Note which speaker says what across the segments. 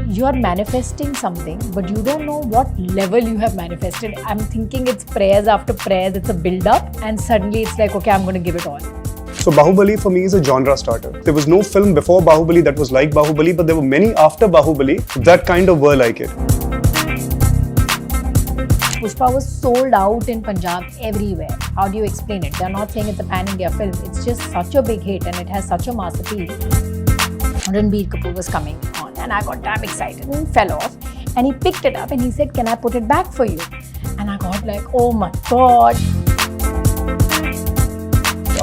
Speaker 1: you're manifesting something, but you don't know what level you have manifested. I'm thinking it's prayers after prayers, it's a build-up, and suddenly it's like, okay, I'm going to give it all.
Speaker 2: So Bahubali for me is a genre starter. There was no film before Bahubali that was like Bahubali, but there were many after Bahubali that kind of were like it.
Speaker 1: Pushpa was sold out in Punjab everywhere. How do you explain it? They're not saying it's a pan-India film. It's just such a big hit and it has such a mass appeal. Ranbir Kapoor was coming on and I got damn excited and fell off. And he picked it up and he said, can I put it back for you? And I got like, oh my God.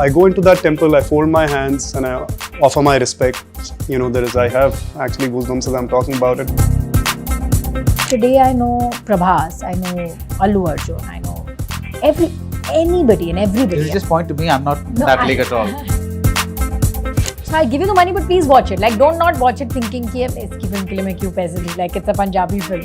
Speaker 2: I go into that temple, I fold my hands and I offer my respect. You know, I have actually goosebumps as I'm talking about it.
Speaker 1: Today I know Prabhas, I know Allu Arjun, I know anybody and everybody.
Speaker 3: You just point to me, I'm not that league at all.
Speaker 1: So I'll give you the money, but please watch it. Like, don't not watch it thinking कि इसकी film के लिए मैं क्यों पैसे दूँ? Like, it's a Punjabi film.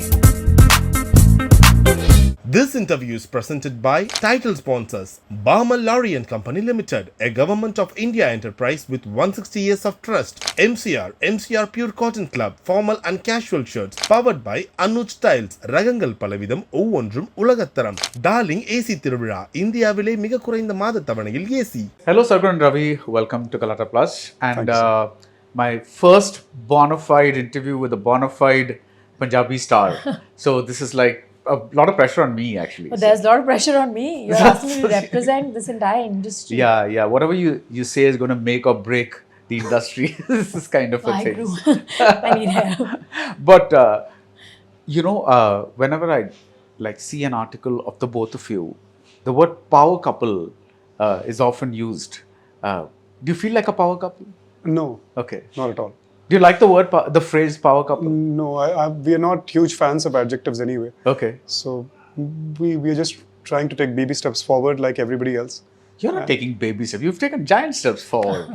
Speaker 4: This interview is presented by title sponsors Balmer, Lawrie and Company Limited, a Government of India enterprise with 160 years of trust. MCR Pure Cotton Club, formal and casual shirts, powered by Anuj Styles, Ragangal Palavidam, Ovondrum Ulagattaram. Darling AC Tiruvizha, India vile miga kurainda maada thavanayil AC.
Speaker 3: Hello Sargun and Ravi, welcome to Galatta Plus. And my first bona fide interview with a bona fide Punjabi star. So this is like a lot of pressure on me actually.
Speaker 1: But there's a lot of pressure on me. You're asking me to represent this entire industry.
Speaker 3: Yeah. Whatever you say is going to make or break the industry. This is kind of a thing.
Speaker 1: I need help.
Speaker 3: But, whenever I see an article of the both of you, the word power couple is often used. Do you feel like a power couple?
Speaker 2: No.
Speaker 3: Okay.
Speaker 2: Not at all.
Speaker 3: Do you like the phrase power couple?
Speaker 2: No, we are not huge fans of adjectives anyway.
Speaker 3: Okay.
Speaker 2: So we are just trying to take baby steps forward like everybody else.
Speaker 3: You're not taking baby steps. You've taken giant steps forward.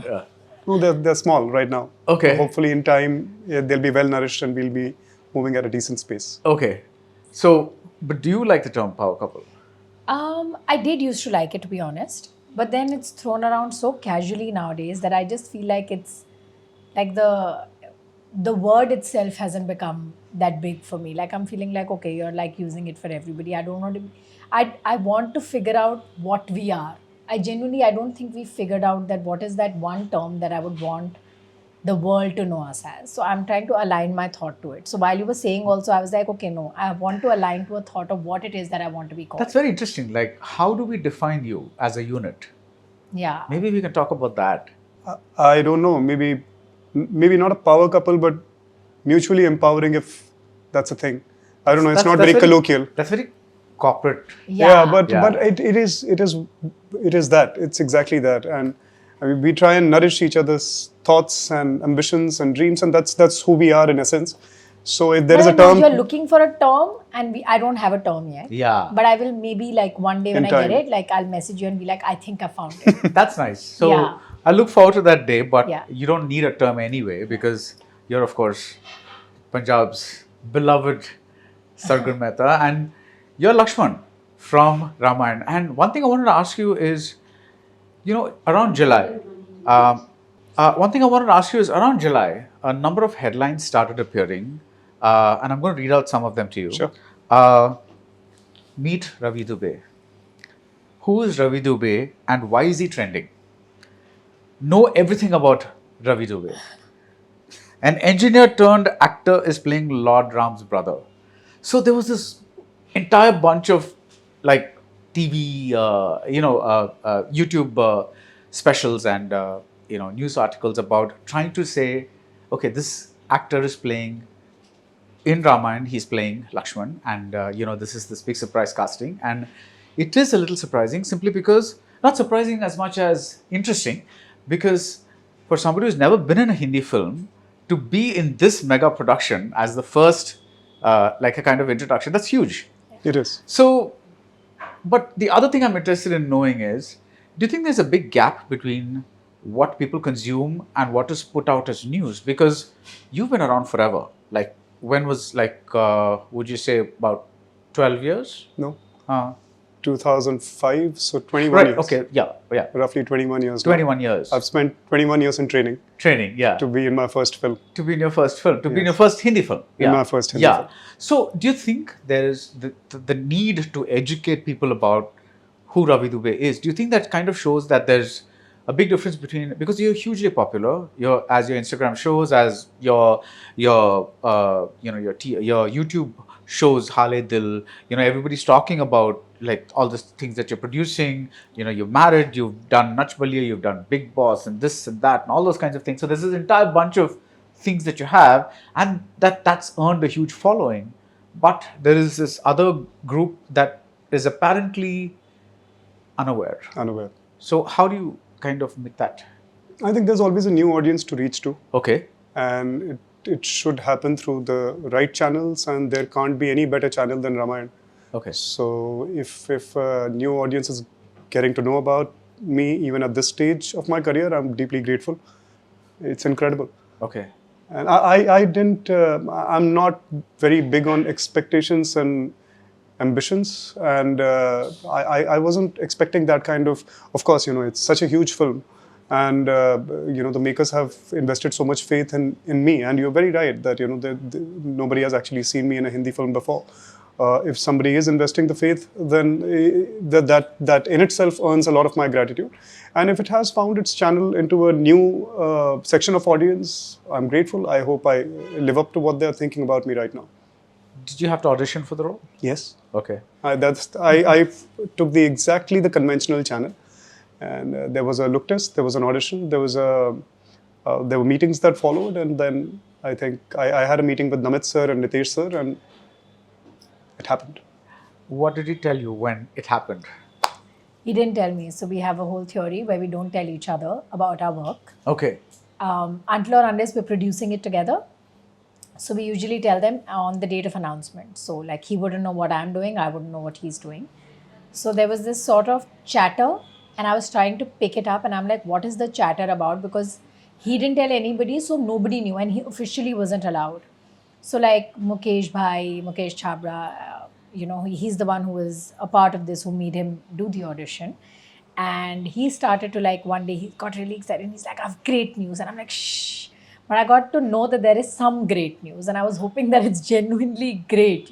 Speaker 2: No, they're small right now.
Speaker 3: Okay.
Speaker 2: So hopefully in time, they'll be well nourished and we'll be moving at a decent pace.
Speaker 3: Okay. So, but do you like the term power couple?
Speaker 1: I did used to like it, to be honest. But then it's thrown around so casually nowadays that I just feel like it's like the word itself hasn't become that big for me. Like I'm feeling like, okay, you're like using it for everybody. I don't want to, I want to figure out what we are. I don't think we figured out that what is that one term that I would want the world to know us as. So I'm trying to align my thought to it. So while you were saying also, I was like, okay, no, I want to align to a thought of what it is that I want to be called.
Speaker 3: That's very interesting. Like, how do we define you as a unit?
Speaker 1: Yeah.
Speaker 3: Maybe we can talk about that.
Speaker 2: I don't know. Maybe not a power couple, but mutually empowering, if that's a thing. I don't know. It's not very colloquial.
Speaker 3: That's very corporate.
Speaker 2: Yeah, but it is that. It's exactly that. And I mean, we try and nourish each other's thoughts and ambitions and dreams, and that's who we are in essence. So if there is a term,
Speaker 1: you're looking for a term, and I don't have a term yet.
Speaker 3: Yeah.
Speaker 1: But I will maybe like one day when I get it, like I'll message you and be like, I think I found it.
Speaker 3: That's nice. So I look forward to that day, but you don't need a term anyway because you're of course Punjab's beloved Sargun Mehta and you're Lakshman from Ramayan. And one thing I wanted to ask you is, around July, a number of headlines started appearing. And I'm going to read out some of them to you.
Speaker 2: Sure.
Speaker 3: Meet Ravi Dubey. Who is Ravi Dubey and why is he trending? Know everything about Ravi Dubey. An engineer turned actor is playing Lord Ram's brother. So there was this entire bunch of like TV, YouTube specials and news articles about trying to say, okay, this actor is playing. In Ramayan, he's playing Lakshman and, this is this big surprise casting. And it is a little surprising simply because, not surprising as much as interesting, because for somebody who's never been in a Hindi film, to be in this mega production as the first, like a kind of introduction, that's huge.
Speaker 2: It is.
Speaker 3: So, but the other thing I'm interested in knowing is, do you think there's a big gap between what people consume and what is put out as news? Because you've been around forever. Like, when was would you say about 12 years?
Speaker 2: No. 2005, so 21
Speaker 3: Right.
Speaker 2: years.
Speaker 3: Okay. Yeah.
Speaker 2: Roughly 21 years now.
Speaker 3: 21 years.
Speaker 2: I've spent 21 years in training
Speaker 3: Training. Yeah.
Speaker 2: to be in my first film.
Speaker 3: To be in your first film. To be in
Speaker 2: Yes.
Speaker 3: your first Hindi film.
Speaker 2: In my first Hindi film.
Speaker 3: So, do you think there is the need to educate people about who Ravi Dubey is? Do you think that kind of shows that there's a big difference between, because you're hugely popular, as your Instagram shows, as your YouTube shows, Hale Dil, everybody's talking about like all the things that you're producing. You're married, you've done Nach Baliye, you've done Big Boss, and this and that, and all those kinds of things. So there's this entire bunch of things that you have, and that's earned a huge following. But there is this other group that is apparently unaware. So how do you kind of make that?
Speaker 2: I think there's always a new audience to reach to.
Speaker 3: Okay.
Speaker 2: And it should happen through the right channels, and there can't be any better channel than Ramayan.
Speaker 3: Okay.
Speaker 2: So if a new audience is getting to know about me, even at this stage of my career, I'm deeply grateful. It's incredible.
Speaker 3: Okay.
Speaker 2: And I didn't, I'm not very big on expectations and ambitions, and I wasn't expecting that kind of course, it's such a huge film, and the makers have invested so much faith in me, and you're very right that nobody has actually seen me in a Hindi film before. If somebody is investing the faith, then that in itself earns a lot of my gratitude. And if it has found its channel into a new section of audience, I'm grateful. I hope I live up to what they're thinking about me right now.
Speaker 3: Did you have to audition for the role?
Speaker 2: Yes.
Speaker 3: Okay.
Speaker 2: I took exactly the conventional channel, and there was a look test, there was an audition, there were meetings that followed, and then I think I had a meeting with Namit sir and Nitesh sir, and it happened.
Speaker 3: What did he tell you when it happened?
Speaker 1: He didn't tell me. So we have a whole theory where we don't tell each other about our work.
Speaker 3: Okay.
Speaker 1: Until or unless we're producing it together. So we usually tell them on the date of announcement. So like he wouldn't know what I'm doing, I wouldn't know what he's doing. So there was this sort of chatter, and I was trying to pick it up, and I'm like, what is the chatter about? Because he didn't tell anybody, so nobody knew, and he officially wasn't allowed. So like Mukesh Chhabra, he's the one who was a part of this, who made him do the audition. And he started to one day he got really excited, and he's like, I have great news. And I'm like, shh. But I got to know that there is some great news, and I was hoping that it's genuinely great,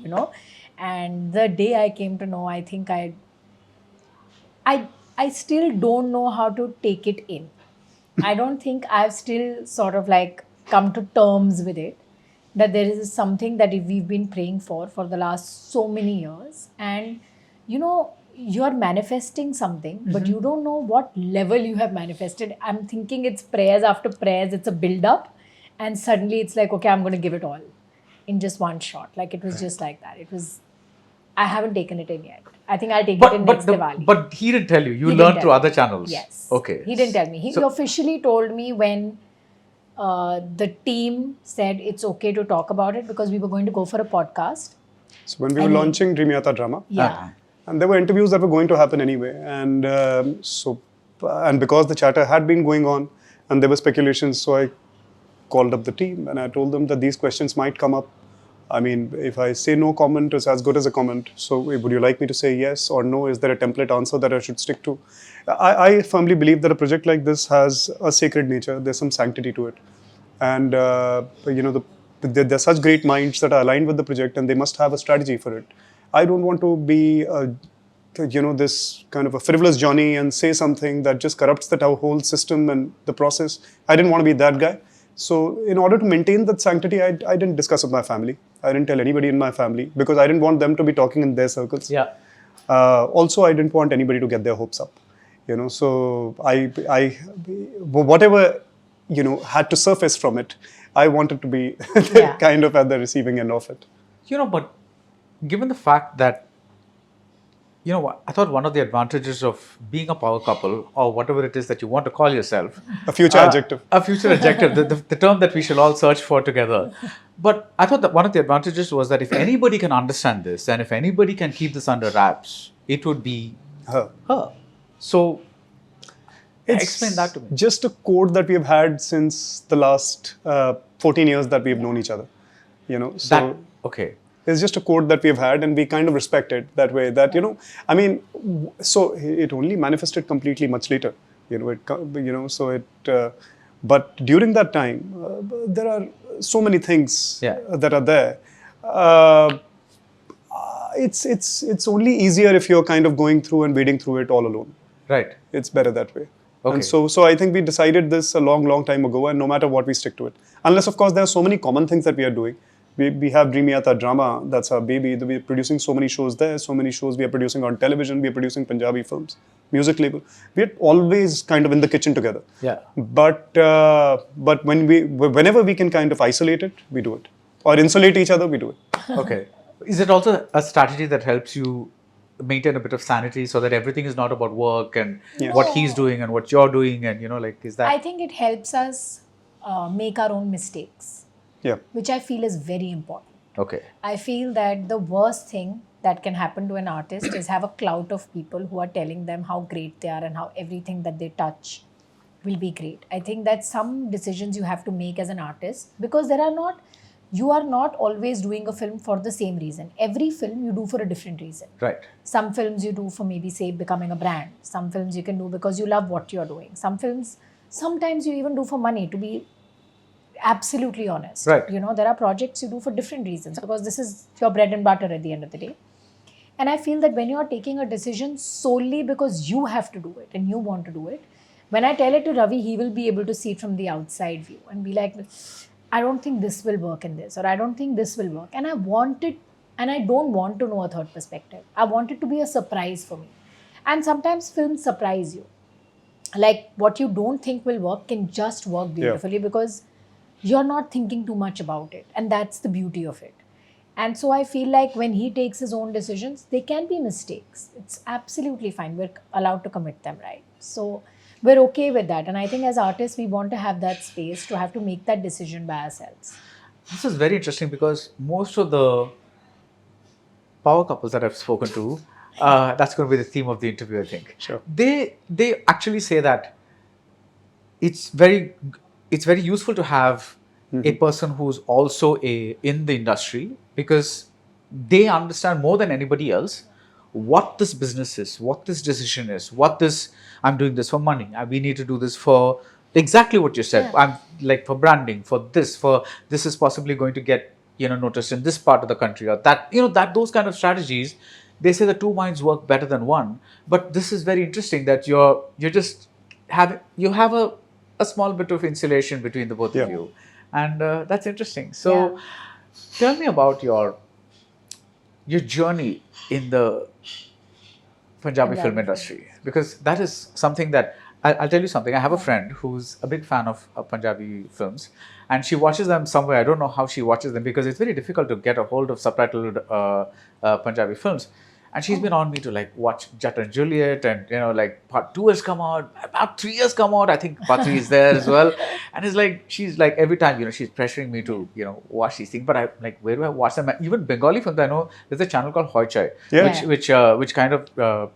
Speaker 1: And the day I came to know, I think I still don't know how to take it in. I don't think I've still sort of come to terms with it, that there is something that we've been praying for the last so many years. And, you're manifesting something, but you don't know what level you have manifested. I'm thinking it's prayers after prayers, it's a build-up. And suddenly it's like, okay, I'm going to give it all in just one shot. It was just like that. I haven't taken it in yet. I think I'll take it in next Diwali.
Speaker 3: But he didn't tell you. You
Speaker 1: He
Speaker 3: learned
Speaker 1: didn't
Speaker 3: through
Speaker 1: tell
Speaker 3: other
Speaker 1: me.
Speaker 3: channels.
Speaker 1: Yes.
Speaker 3: Okay.
Speaker 1: He didn't tell me. He officially told me when the team said it's okay to talk about it, because we were going to go for a podcast.
Speaker 2: So when we were launching Dream Yata Drama,
Speaker 1: Yeah.
Speaker 2: and there were interviews that were going to happen anyway, and and because the chatter had been going on, and there were speculations, so I called up the team and I told them that these questions might come up. I mean, if I say no comment, it's as good as a comment. So would you like me to say yes or no? Is there a template answer that I should stick to? I firmly believe that a project like this has a sacred nature. There's some sanctity to it. And, they're such great minds that are aligned with the project, and they must have a strategy for it. I don't want to be, this kind of a frivolous Johnny and say something that just corrupts the whole system and the process. I didn't want to be that guy. So in order to maintain that sanctity, I didn't discuss with my family. I didn't tell anybody in my family, because I didn't want them to be talking in their circles.
Speaker 3: Yeah.
Speaker 2: Also, I didn't want anybody to get their hopes up. So whatever, had to surface from it, I wanted to be kind of at the receiving end of it.
Speaker 3: But given the fact that, I thought one of the advantages of being a power couple, or whatever it is that you want to call yourself.
Speaker 2: A future adjective.
Speaker 3: A future adjective, the term that we shall all search for together. But I thought that one of the advantages was that if anybody can understand this, and if anybody can keep this under wraps, it would be her. So, explain that to me.
Speaker 2: Just a code that we have had since the last 14 years that we have known each other. So
Speaker 3: okay.
Speaker 2: It's just a code that we've had, and we kind of respect it that way. That, I mean, so it only manifested completely much later. But during that time, there are so many things that are there. It's only easier if you're kind of going through and wading through it all alone.
Speaker 3: Right.
Speaker 2: It's better that way.
Speaker 3: Okay.
Speaker 2: And so I think we decided this a long time ago, and no matter what, we stick to it. Unless, of course, there are so many common things that we are doing. We have Dreamyata Drama, that's our baby. We're producing so many shows there, so many shows we are producing on television, we are producing Punjabi films, music label. We're always kind of in the kitchen together.
Speaker 3: Yeah.
Speaker 2: But whenever we can kind of isolate it, we do it. Or insulate each other, we do it.
Speaker 3: Okay. Is it also a strategy that helps you maintain a bit of sanity so that everything is not about work and what he's doing and what you're doing, and is that?
Speaker 1: I think it helps us make our own mistakes.
Speaker 2: Yeah.
Speaker 1: Which I feel is very important.
Speaker 3: Okay.
Speaker 1: I feel that the worst thing that can happen to an artist is have a clout of people who are telling them how great they are and how everything that they touch will be great. I think that some decisions you have to make as an artist, because you are not always doing a film for the same reason. Every film you do for a different reason.
Speaker 3: Right.
Speaker 1: Some films you do for maybe, say, becoming a brand. Some films you can do because you love what you're doing. Some films, sometimes you even do for money, to be absolutely honest.
Speaker 3: Right.
Speaker 1: There are projects you do for different reasons because this is your bread and butter at the end of the day. And I feel that when you are taking a decision solely because you have to do it and you want to do it, when I tell it to Ravi, he will be able to see it from the outside view and be like, I don't think this will work in this, or I don't think this will work. And I want it, and I don't want to know a third perspective. I want it to be a surprise for me. And sometimes films surprise you. Like what you don't think will work can just work beautifully because you're not thinking too much about it. And that's the beauty of it. And so I feel like when he takes his own decisions, they can be mistakes. It's absolutely fine. We're allowed to commit them, right? So we're okay with that. And I think as artists, we want to have that space to have to make that decision by ourselves.
Speaker 3: This is very interesting because most of the power couples that I've spoken to, that's going to be the theme of the interview, I think.
Speaker 2: Sure.
Speaker 3: They actually say that it's very useful to have a person who's also in the industry, because they understand more than anybody else what this business is, what this decision is, I'm doing this for money. We need to do this for exactly what you said.
Speaker 1: Yeah.
Speaker 3: I'm like for branding, for this is possibly going to get noticed in this part of the country, or that those kind of strategies. They say the two minds work better than one. But this is very interesting that you have a small bit of insulation between the both of you, and that's interesting. So tell me about your journey in the Punjabi film industry, because that is something that I'll tell you something. I have a friend who's a big fan of Punjabi films, and she watches them somewhere. I don't know how she watches them because it's very difficult to get a hold of subtitled Punjabi films. And she's been on me to watch Jatt and Juliet, and part 2 has come out, about 3 has come out. I think part 3 is there as well. And it's she's every time she's pressuring me to watch these things. But I where do I watch them? Even Bengali films, I know there's a channel called Hoichai, which kind of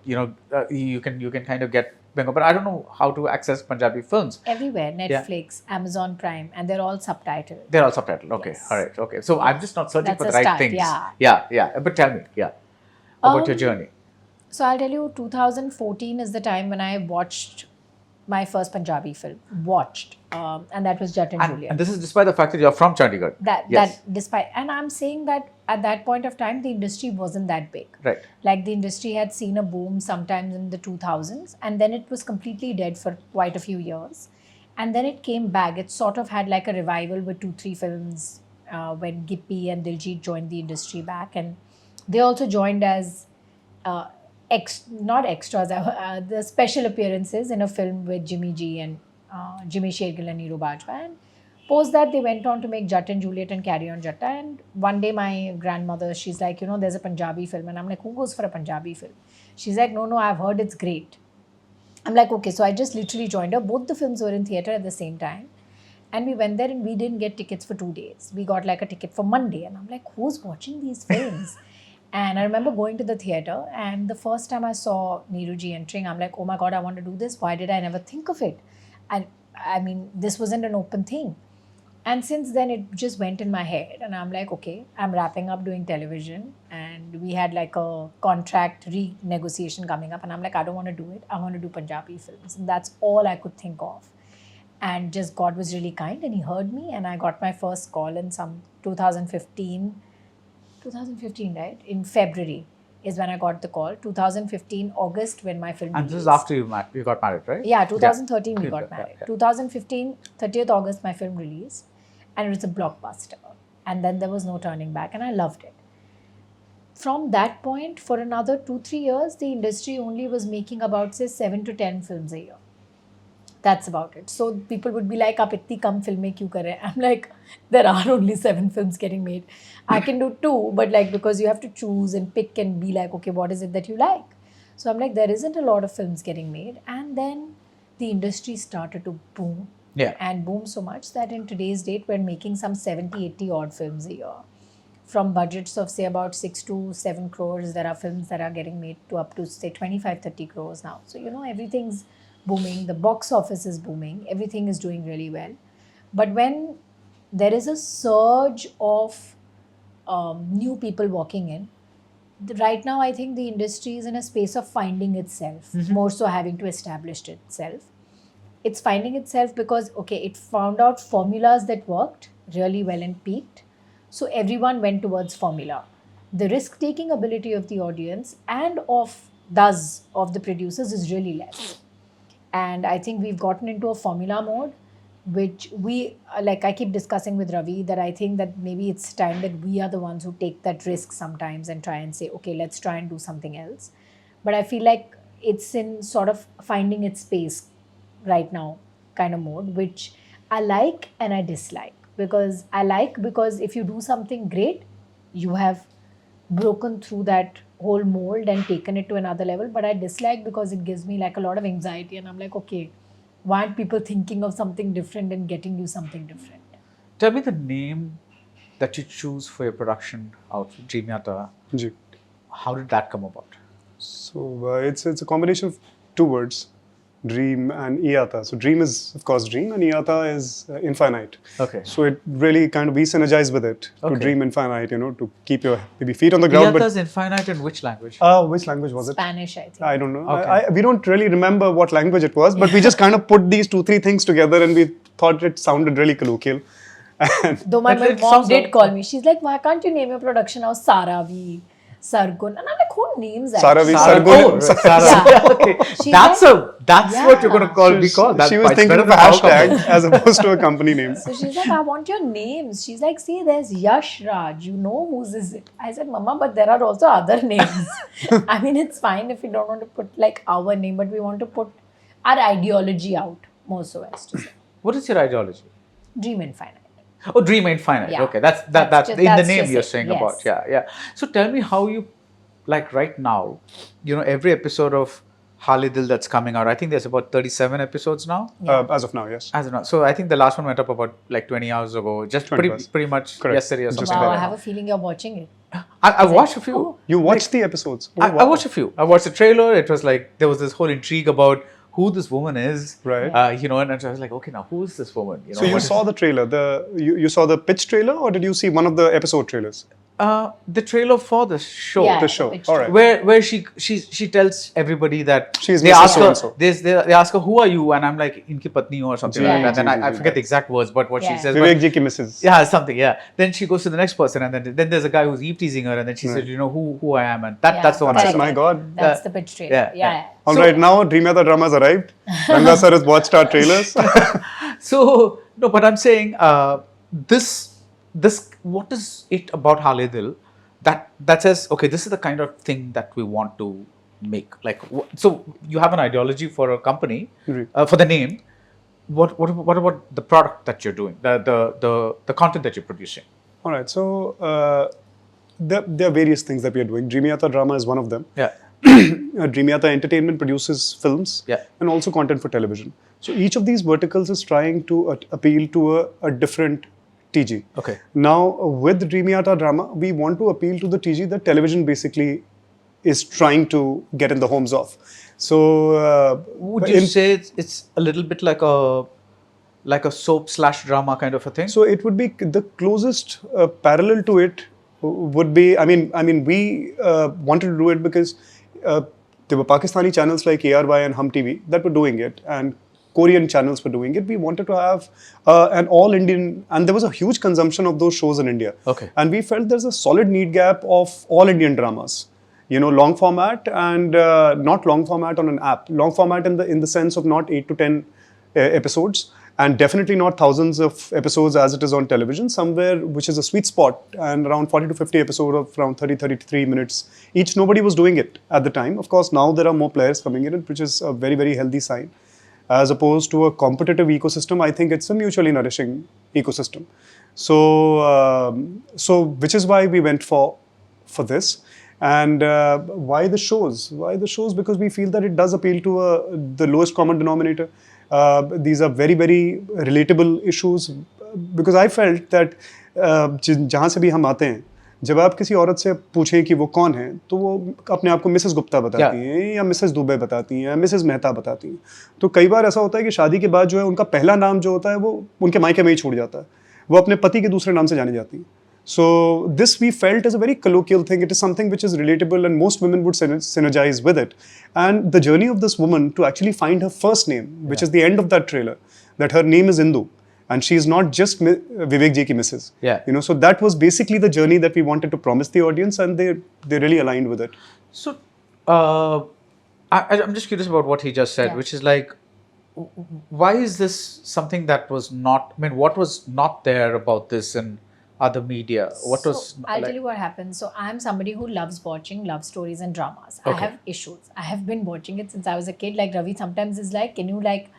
Speaker 3: you can kind of get Bengali, but I don't know how to access Punjabi films.
Speaker 1: Everywhere, Netflix, Amazon Prime, and they're all subtitled.
Speaker 3: They're all subtitled. Okay,
Speaker 1: Yes.
Speaker 3: All right, okay. So I'm just not searching
Speaker 1: That's
Speaker 3: for
Speaker 1: a
Speaker 3: the right
Speaker 1: start,
Speaker 3: things.
Speaker 1: yeah.
Speaker 3: But tell me, about your journey.
Speaker 1: So I'll tell you, 2014 is the time when I watched my first Punjabi film. And that was Jatt and Juliet.
Speaker 3: And this is despite the fact that you're from Chandigarh.
Speaker 1: And I'm saying that at that point of time, the industry wasn't that big.
Speaker 3: Right.
Speaker 1: The industry had seen a boom sometimes in the 2000s, and then it was completely dead for quite a few years. And then it came back. It sort of had a revival with 2-3 films when Gippy and Diljit joined the industry back. And they also joined as not extras, the special appearances in a film with Jimmy G and Jimmy Shergill and Neeru Bajwa. And post that, they went on to make Jatt and Juliet and Carry On Jatta. And one day my grandmother, she's like, there's a Punjabi film. And I'm like, who goes for a Punjabi film? She's like, no, I've heard it's great. I'm like, okay. So I just literally joined her. Both the films were in theatre at the same time. And we went there and we didn't get tickets for 2 days. We got a ticket for Monday. And I'm like, who's watching these films? And I remember going to the theatre, and the first time I saw Neeru ji entering, I'm like, oh my God, I want to do this. Why did I never think of it? And I mean, this wasn't an open thing. And since then, it just went in my head. And I'm like, okay, I'm wrapping up doing television. And we had like a contract renegotiation coming up. And I'm like, I don't want to do it. I want to do Punjabi films. And that's all I could think of. And just God was really kind and he heard me. And I got my first call in some 2015, right? In February is when I got the call. 2015, August, when my film
Speaker 3: And
Speaker 1: released.
Speaker 3: this is after you got married, right?
Speaker 1: Yeah, 2013 we
Speaker 3: Yeah.
Speaker 1: got married.
Speaker 3: Yeah.
Speaker 1: 2015, 30th August, my film released. And it was a blockbuster. And then there was no turning back. And I loved it. From that point, for another 2-3 years, the industry only was making about, say, 7 to 10 films a year. That's about it. So people would be like, "Aap itni kam filmein kyun kar rahe?" I'm like, there are only 7 films getting made. I can do 2, but like because you have to choose and pick and be like, okay, what is it that you like? So I'm like, there isn't a lot of films getting made. And then the industry started to boom.
Speaker 3: Yeah.
Speaker 1: And boom so much that in today's date, we're making some 70, 80 odd films a year. From budgets of say about 6 to 7 crores, there are films that are getting made to up to say 25, 30 crores now. So, everything's booming. The box office is booming. Everything is doing really well. But when there is a surge of new people walking in, right now I think the industry is in a space of finding itself, more so having to establish itself. It's finding itself because, okay, it found out formulas that worked really well and peaked. So everyone went towards formula. The risk-taking ability of the audience and of the producers is really less. And I think we've gotten into a formula mode, which I keep discussing with Ravi, that I think that maybe it's time that we are the ones who take that risk sometimes and try and say, okay, let's try and do something else. But I feel like it's in sort of finding its space right now kind of mode, which I like and I dislike. Because I like because if you do something great, you have broken through that whole mold and taken it to another level. But I dislike because it gives me like a lot of anxiety and I'm like, okay, why aren't people thinking of something different and getting you something different?
Speaker 3: Tell me the name that you choose for your production outfit, Dreamyata.
Speaker 2: Ji.
Speaker 3: How did that come about?
Speaker 2: So it's a combination of 2 words, dream and Iyata. So dream is of course dream and Iyata is infinite.
Speaker 3: Okay.
Speaker 2: So it really kind of we synergize with it to
Speaker 3: Okay.
Speaker 2: dream infinite, to keep your maybe feet on the ground.
Speaker 3: Iyata is infinite in which language?
Speaker 2: Which language was it?
Speaker 1: Spanish, I think.
Speaker 2: I don't know.
Speaker 3: Okay.
Speaker 2: We don't really remember what language it was, but we just kind of put these 2-3 things together and we thought it sounded really colloquial. And
Speaker 1: Though my
Speaker 3: It
Speaker 1: mom
Speaker 3: sounds
Speaker 1: did
Speaker 3: like-
Speaker 1: call me. She's like, why can't you name your production house Saravi, Sargun? And I'm like, who names that?
Speaker 2: Saravi,
Speaker 3: Sargun.
Speaker 2: Sargun.
Speaker 3: Oh, Sargun.
Speaker 1: Yeah.
Speaker 3: Okay.
Speaker 1: She's
Speaker 3: That's
Speaker 1: like-
Speaker 3: what you're going to call be called.
Speaker 2: She was
Speaker 3: It's
Speaker 2: thinking
Speaker 3: better
Speaker 2: of a
Speaker 3: than our
Speaker 2: hashtag
Speaker 3: company.
Speaker 2: as opposed to a company name.
Speaker 1: So she's like, I want your names. She's like, see, there's Yash Raj. You know whose is it? I said, Mama, but there are also other names. I mean, it's fine if we don't want to put like our name, but we want to put our ideology out, more so as to say.
Speaker 3: What is your ideology?
Speaker 1: Dream infinite.
Speaker 3: Oh, Dream Infinite.
Speaker 1: Yeah.
Speaker 3: Okay, that's
Speaker 1: That's
Speaker 3: in
Speaker 1: just-
Speaker 3: the
Speaker 1: that's
Speaker 3: name
Speaker 1: just
Speaker 3: you're
Speaker 1: it.
Speaker 3: saying
Speaker 1: Yes.
Speaker 3: about. Yeah. So tell me how you, like right now, every episode of Hale Dil that's coming out, I think there's about 37 episodes now.
Speaker 2: As of now, yes.
Speaker 3: As of now. So I think the last one went up about like 20 hours ago, just
Speaker 2: 20 plus.
Speaker 3: pretty much
Speaker 2: Correct.
Speaker 3: yesterday or
Speaker 2: Just
Speaker 3: something
Speaker 1: Wow,
Speaker 3: like
Speaker 1: I
Speaker 3: that.
Speaker 1: have a feeling you're watching it.
Speaker 3: I watched a few.
Speaker 1: Oh.
Speaker 2: You watched the episodes? Oh,
Speaker 3: I
Speaker 2: wow.
Speaker 3: watched a few. I watched the trailer. It was like there was this whole intrigue about who this woman is.
Speaker 2: Right.
Speaker 3: And I was like, okay, now who is this woman?
Speaker 2: So you
Speaker 3: what is-
Speaker 2: saw the trailer, you saw the pitch trailer, or did you see one of the episode trailers?
Speaker 3: the trailer for the show.
Speaker 1: Yeah,
Speaker 2: The show,
Speaker 1: pitch
Speaker 2: all right.
Speaker 3: Where she tells everybody that
Speaker 2: She's
Speaker 3: they
Speaker 2: Mrs.
Speaker 3: ask her
Speaker 2: So-and-so.
Speaker 3: they ask her who are you, and I'm like inki patni ho or something
Speaker 1: Yeah.
Speaker 3: like that. Then I
Speaker 2: Ji.
Speaker 3: forget the exact words, but what she
Speaker 1: Yeah.
Speaker 3: says.
Speaker 2: Vivek
Speaker 3: But,
Speaker 2: ji ki missus.
Speaker 3: yeah, something. Yeah. Then she goes to the next person, and then there's a guy who's eve teasing her, and then she said, who I am, and
Speaker 1: Yeah,
Speaker 3: that's the one. I
Speaker 1: correct.
Speaker 3: saw.
Speaker 2: My God.
Speaker 1: That's the pitch trailer.
Speaker 3: yeah,
Speaker 1: Yeah.
Speaker 3: yeah.
Speaker 2: All
Speaker 3: So-
Speaker 2: right, now Dreamyata drama's arrived. Ranga sir has watched our trailers.
Speaker 3: So no, but I'm saying this what is it about Hale Dil that says, okay, this is the kind of thing that we want to make. Like, so you have an ideology for a company,
Speaker 2: Right.
Speaker 3: for the name. What about the product that you're doing, the content that you're producing?
Speaker 2: All right, so there are various things that we are doing. Dreamyata drama is one of them.
Speaker 3: Yeah.
Speaker 2: Dreamyata Entertainment produces films
Speaker 3: Yeah.
Speaker 2: and also content for television. So each of these verticals is trying to appeal to a different TG.
Speaker 3: Okay.
Speaker 2: Now, with Dreamyata drama, we want to appeal to the TG that television basically is trying to get in the homes of. So,
Speaker 3: Would you say it's a little bit like like a soap / drama kind of a thing?
Speaker 2: So it would be the closest parallel to it would be. I mean, we wanted to do it because there were Pakistani channels like ARY and Hum TV that were doing it, and Korean channels were doing it. We wanted to have an all-Indian, and there was a huge consumption of those shows in India.
Speaker 3: Okay.
Speaker 2: And we felt there's a solid need gap of all-Indian dramas. You know, long format and not long format on an app. Long format in the sense of not 8 to 10 episodes, and definitely not thousands of episodes as it is on television. Somewhere which is a sweet spot, and around 40 to 50 episodes of around 33 minutes each. Nobody was doing it at the time. Of course, now there are more players coming in, which is a very, very healthy sign. As opposed to a competitive ecosystem, I think it's a mutually nourishing ecosystem. So which is why we went for this. And why the shows? Why the shows? Because we feel that it does appeal to the lowest common denominator. These are very, very relatable issues. Because I felt that जहाँ से भी हम आते हैं, जब आप किसी औरत से पूछें कि वो कौन है, तो वो अपने आप को मिसेस गुप्ता बताती हैं या मिसेस दुबे बताती हैं या मिसेस मेहता बताती हैं. तो कई बार ऐसा होता है कि शादी के बाद जो है उनका पहला नाम जो होता है वो उनके मायके में ही छूट जाता है. वो अपने पति के दूसरे नाम से जानी जाती हैं. So this we felt is a very colloquial thing. It is something which is relatable and most women would synergize with it. And the journey of this woman to actually find her first name, which is the end of that trailer, that her name is Indu. And she is not just Vivek ji ki missus.
Speaker 3: Yeah.
Speaker 2: You know, so that was basically the journey that we wanted to promise the audience, and they really aligned with it.
Speaker 3: So, I'm just curious about what he just said, which is like, why is this something that was not, I mean, what was not there about this in other media? What was
Speaker 1: I'll
Speaker 3: like,
Speaker 1: tell you what happened. So I'm somebody who loves watching love stories and dramas.
Speaker 3: Okay.
Speaker 1: I have issues. I have been watching it since I was a kid. Like Ravi sometimes is like, can you like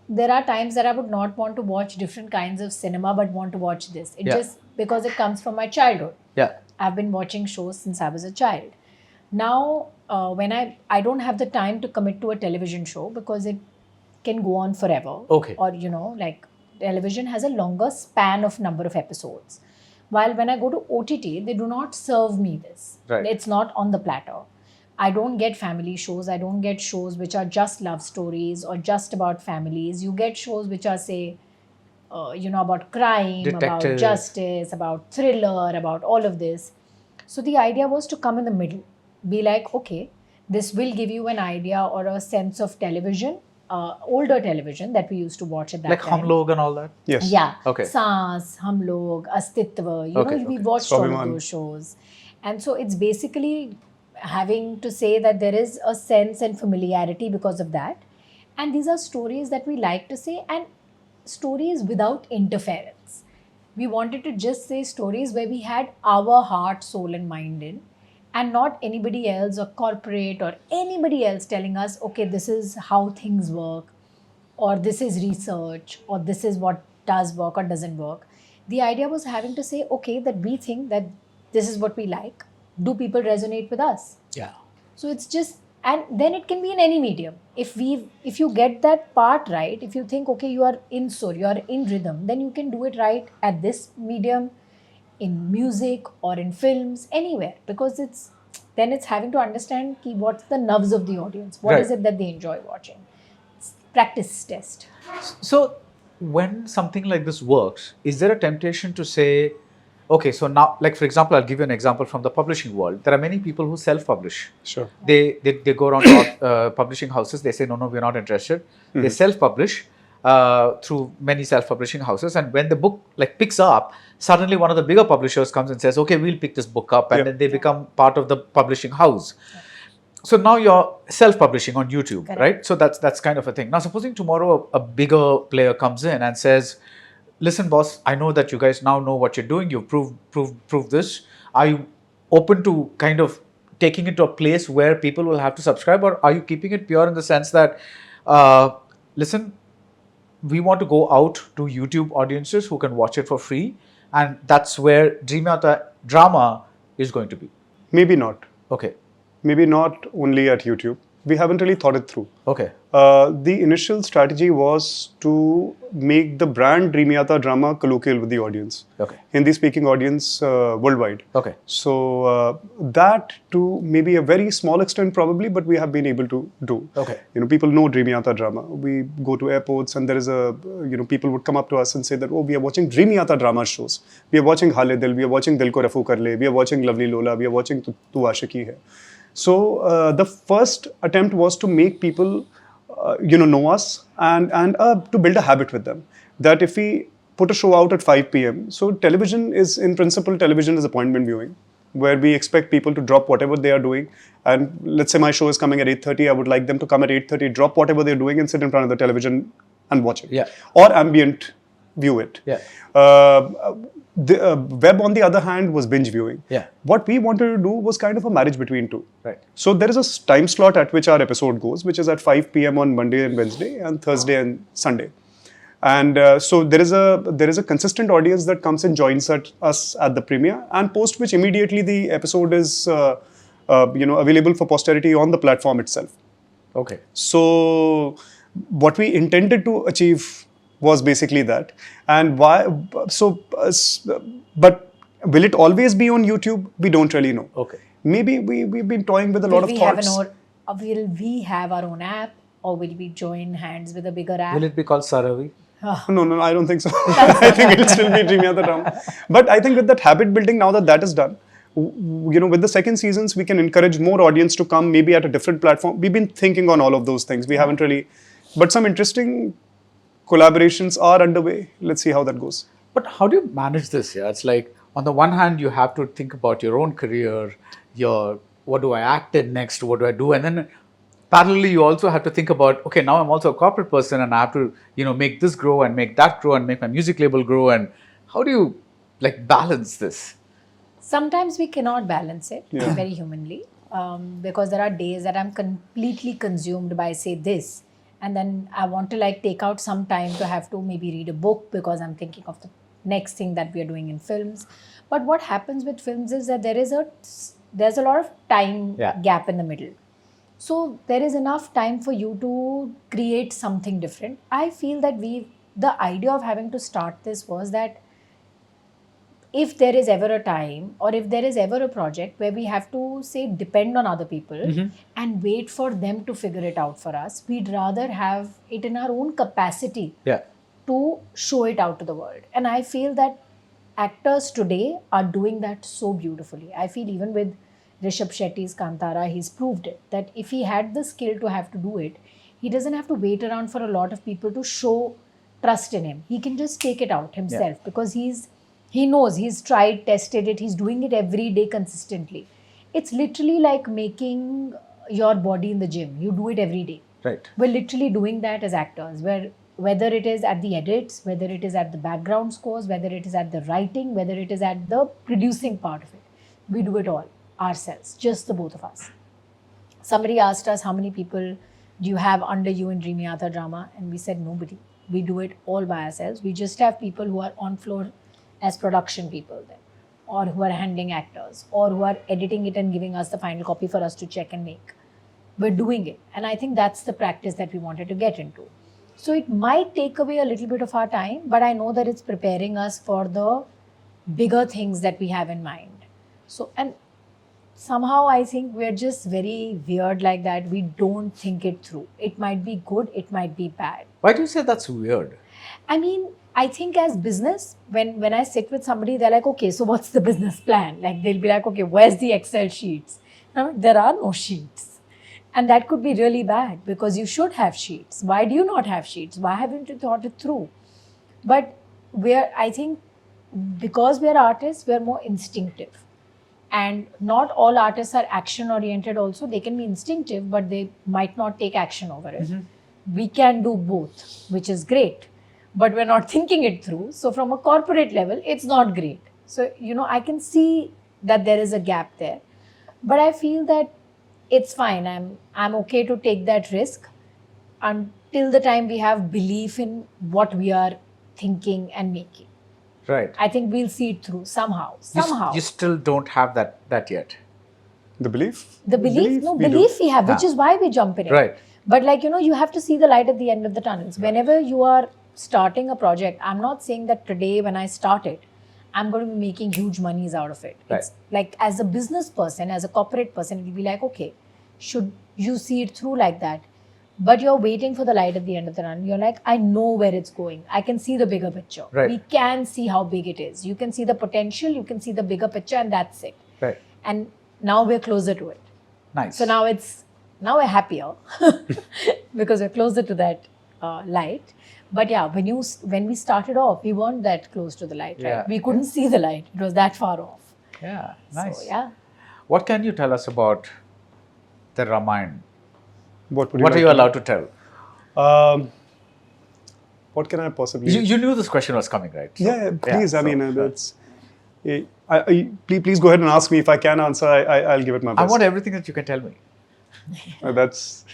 Speaker 1: there are times that I would not want to watch different kinds of cinema but want to watch this. It just because it comes from my childhood.
Speaker 3: Yeah.
Speaker 1: I've been watching shows since I was a child. Now, when I don't have the time to commit to a television show because it can go on forever.
Speaker 3: Okay.
Speaker 1: Or, you know, like television has a longer span of number of episodes. While when I go to OTT, they do not serve me this.
Speaker 3: Right.
Speaker 1: It's not on the platter. I don't get family shows. I don't get shows which are just love stories or just about families. You get shows which are, say, about crime,
Speaker 3: Detective.
Speaker 1: about justice, about thriller, about all of this. So the idea was to come in the middle. Be like, okay, this will give you an idea or a sense of television, older television that we used to watch at that
Speaker 3: like
Speaker 1: time.
Speaker 3: Hum Log and all that?
Speaker 2: Yes.
Speaker 1: Yeah.
Speaker 3: Okay.
Speaker 1: Saas, Hum Log, Astitva, we watched all of those shows. And so it's basically having to say that there is a sense and familiarity because of that. And these are stories that we like to say, and stories without interference. We wanted to just say stories where we had our heart, soul and mind in, and not anybody else or corporate or anybody else telling us, okay, this is how things work, or this is research, or this is what does work or doesn't work. The idea was having to say, okay, that we think that this is what we like. Do people resonate with us?
Speaker 3: Yeah.
Speaker 1: So it's just, and then it can be in any medium. If you get that part right, if you think, okay, you are in sur, you are in rhythm, then you can do it right at this medium, in music or in films, anywhere. Because it's having to understand what's the nerves of the audience. What is it that they enjoy watching? It's practice test.
Speaker 3: So when something like this works, is there a temptation to say, okay, so now, like for example, I'll give you an example from the publishing world. There are many people who self-publish.
Speaker 2: Sure.
Speaker 3: They go around to publishing houses. They say, no, we're not interested. Mm-hmm. They self-publish through many self-publishing houses. And when the book picks up, suddenly one of the bigger publishers comes and says, okay, we'll pick this book up. And then they become part of the publishing house. Yeah. So now you're self-publishing on YouTube, correct, right? So that's kind of a thing. Now, supposing tomorrow a bigger player comes in and says, listen, boss, I know that you guys now know what you're doing. You've proved this. Are you open to kind of taking it to a place where people will have to subscribe? Or are you keeping it pure in the sense that, listen, we want to go out to YouTube audiences who can watch it for free. And that's where drama is going to be.
Speaker 2: Maybe not.
Speaker 3: Okay.
Speaker 2: Maybe not only at YouTube. we haven't really thought it through.
Speaker 3: Okay.
Speaker 2: The initial strategy was to make the brand Dreamyata drama colloquial with the audience.
Speaker 3: Okay.
Speaker 2: Hindi-speaking audience worldwide.
Speaker 3: Okay.
Speaker 2: So that to maybe a very small extent probably, but we have been able to do.
Speaker 3: Okay.
Speaker 2: People know Dreamyata drama. We go to airports and there is people would come up to us and say that, oh, we are watching Dreamyata drama shows. We are watching Hale Dil, we are watching Dil Ko Rafu Kar Le, we are watching Lovely Lola, we are watching Tu Aashiki Hai. So the first attempt was to make people know us and to build a habit with them. That if we put a show out at 5 p.m. So television is, in principle, television is appointment viewing, where we expect people to drop whatever they are doing. And let's say my show is coming at 8:30, I would like them to come at 8:30, drop whatever they're doing and sit in front of the television and watch it.
Speaker 3: Yeah.
Speaker 2: Or ambient view it.
Speaker 3: Yeah.
Speaker 2: The web, on the other hand, was binge viewing.
Speaker 3: Yeah.
Speaker 2: What we wanted to do was kind of a marriage between two.
Speaker 3: Right.
Speaker 2: So there is a time slot at which our episode goes, which is at 5 p.m. on Monday and Wednesday, and Thursday and Sunday. And so there is a consistent audience that comes and joins us at the premiere, and post which immediately the episode is available for posterity on the platform itself.
Speaker 3: Okay.
Speaker 2: So what we intended to achieve was basically that. And why? So, but will it always be on YouTube? We don't really know.
Speaker 3: Okay.
Speaker 2: Maybe we've been toying with a lot of thoughts.
Speaker 1: Will we have our own app, or will we join hands with a bigger app?
Speaker 3: Will it be called Saravi?
Speaker 2: No, I don't think so. I think it'll still be Dreamyata drama. But I think with that habit building, now that is done, with the second seasons, we can encourage more audience to come, maybe at a different platform. We've been thinking on all of those things. We haven't really, but some interesting collaborations are underway. Let's see how that goes.
Speaker 3: But how do you manage this? Yeah, it's like on the one hand you have to think about your own career, what do I act in next, what do I do, and then parallelly you also have to think about, okay, now I'm also a corporate person and I have to make this grow and make that grow and make my music label grow. And how do you balance this?
Speaker 1: Sometimes we cannot balance it very humanly, because there are days that I'm completely consumed by, say, this. And then I want to take out some time to have to maybe read a book because I'm thinking of the next thing that we are doing in films. But what happens with films is that there's a lot of time gap in the middle. So there is enough time for you to create something different. I feel that the idea of having to start this was that if there is ever a time or if there is ever a project where we have to, say, depend on other people and wait for them to figure it out for us, we'd rather have it in our own capacity to show it out to the world. And I feel that actors today are doing that so beautifully. I feel even with Rishabh Shetty's Kantara, he's proved it, that if he had the skill to have to do it, he doesn't have to wait around for a lot of people to show trust in him. He can just take it out himself because he knows, he's tried, tested it, he's doing it every day consistently. It's literally like making your body in the gym. You do it every day.
Speaker 3: Right.
Speaker 1: We're literally doing that as actors, whether it is at the edits, whether it is at the background scores, whether it is at the writing, whether it is at the producing part of it. We do it all ourselves, just the both of us. Somebody asked us, how many people do you have under you in Dreamyata drama? And we said, nobody. We do it all by ourselves. We just have people who are on floor as production people then, or who are handling actors, or who are editing it and giving us the final copy for us to check and make. We're doing it. And I think that's the practice that we wanted to get into. So it might take away a little bit of our time, but I know that it's preparing us for the bigger things that we have in mind. So, and somehow I think we're just very weird like that. We don't think it through. It might be good, it might be bad.
Speaker 3: Why do you say that's weird?
Speaker 1: I mean, I think as business, when I sit with somebody, they're like, okay, so what's the business plan? They'll be like, okay, where's the Excel sheets? I'm like, there are no sheets. And that could be really bad because you should have sheets. Why do you not have sheets? Why haven't you thought it through? But I think because we're artists, we're more instinctive. And not all artists are action oriented also. They can be instinctive, but they might not take action over it. We can do both, which is great. But we're not thinking it through. So from a corporate level, it's not great. So, I can see that there is a gap there. But I feel that it's fine. I'm okay to take that risk until the time we have belief in what we are thinking and making.
Speaker 3: Right.
Speaker 1: I think we'll see it through somehow.
Speaker 3: You still don't have that yet.
Speaker 2: The belief?
Speaker 1: The belief
Speaker 2: we do.
Speaker 1: belief we have, which is why we jump in it.
Speaker 3: Right.
Speaker 1: But like, you have to see the light at the end of the tunnels. Whenever you are starting a project, I'm not saying that today when I start it, I'm going to be making huge monies out of it.
Speaker 3: Right.
Speaker 1: It's like, as a business person, as a corporate person, it'll be like, okay, should you see it through like that? But you're waiting for the light at the end of the tunnel. You're like, I know where it's going. I can see the bigger picture.
Speaker 3: Right.
Speaker 1: We can see how big it is. You can see the potential, you can see the bigger picture, and that's it.
Speaker 3: Right.
Speaker 1: And now we're closer to it.
Speaker 3: Nice.
Speaker 1: So now we're happier because we're closer to that light. But yeah, when we started off, we weren't that close to the light, right?
Speaker 3: Yeah.
Speaker 1: We couldn't see the light. It was that far off.
Speaker 3: Yeah. Nice.
Speaker 1: So yeah.
Speaker 3: What can you tell us about the Ramayan?
Speaker 2: What
Speaker 3: What are you allowed to tell?
Speaker 2: What can I possibly...
Speaker 3: You knew this question was coming, right? So,
Speaker 2: yeah, please. I
Speaker 3: so,
Speaker 2: mean,
Speaker 3: sure.
Speaker 2: please go ahead and ask me. If I can answer, I'll give it my
Speaker 3: I
Speaker 2: best.
Speaker 3: want everything that you can tell me.
Speaker 2: That's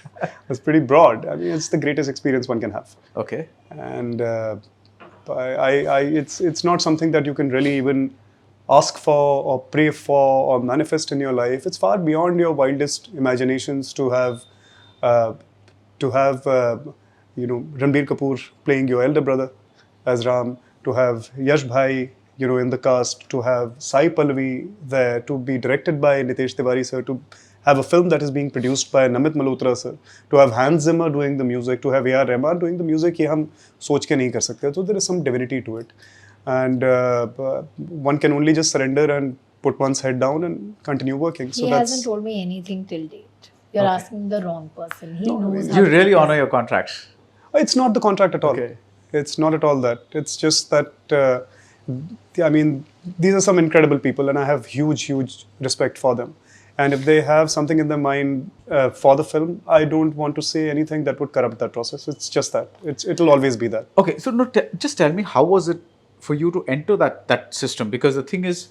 Speaker 2: pretty broad. I mean, it's the greatest experience one can have.
Speaker 3: Okay.
Speaker 2: And it's not something that you can really even ask for or pray for or manifest in your life. It's far beyond your wildest imaginations to have Ranbir Kapoor playing your elder brother as Ram, to have Yash Bhai, in the cast, to have Sai Pallavi there, to be directed by Nitesh Tiwari sir, to have a film that is being produced by Namit Malhotra sir, to have Hans Zimmer doing the music, to have A.R. Rahman doing the music, ये हम सोच के नहीं कर सकते. So there is some divinity to it, and one can only just surrender and put one's head down and continue working. So
Speaker 1: He
Speaker 2: that's...
Speaker 1: hasn't told me anything till date. You're asking the wrong person. He knows.
Speaker 3: You really honor your contracts.
Speaker 2: It's not the contract at all.
Speaker 3: Okay.
Speaker 2: It's not at all that. It's just that, I mean, these are some incredible people and I have huge, huge respect for them. And if they have something in their mind for the film, I don't want to say anything that would corrupt that process. It's just that. It'll always be that.
Speaker 3: Okay, so no, just tell me, how was it for you to enter that system? Because the thing is,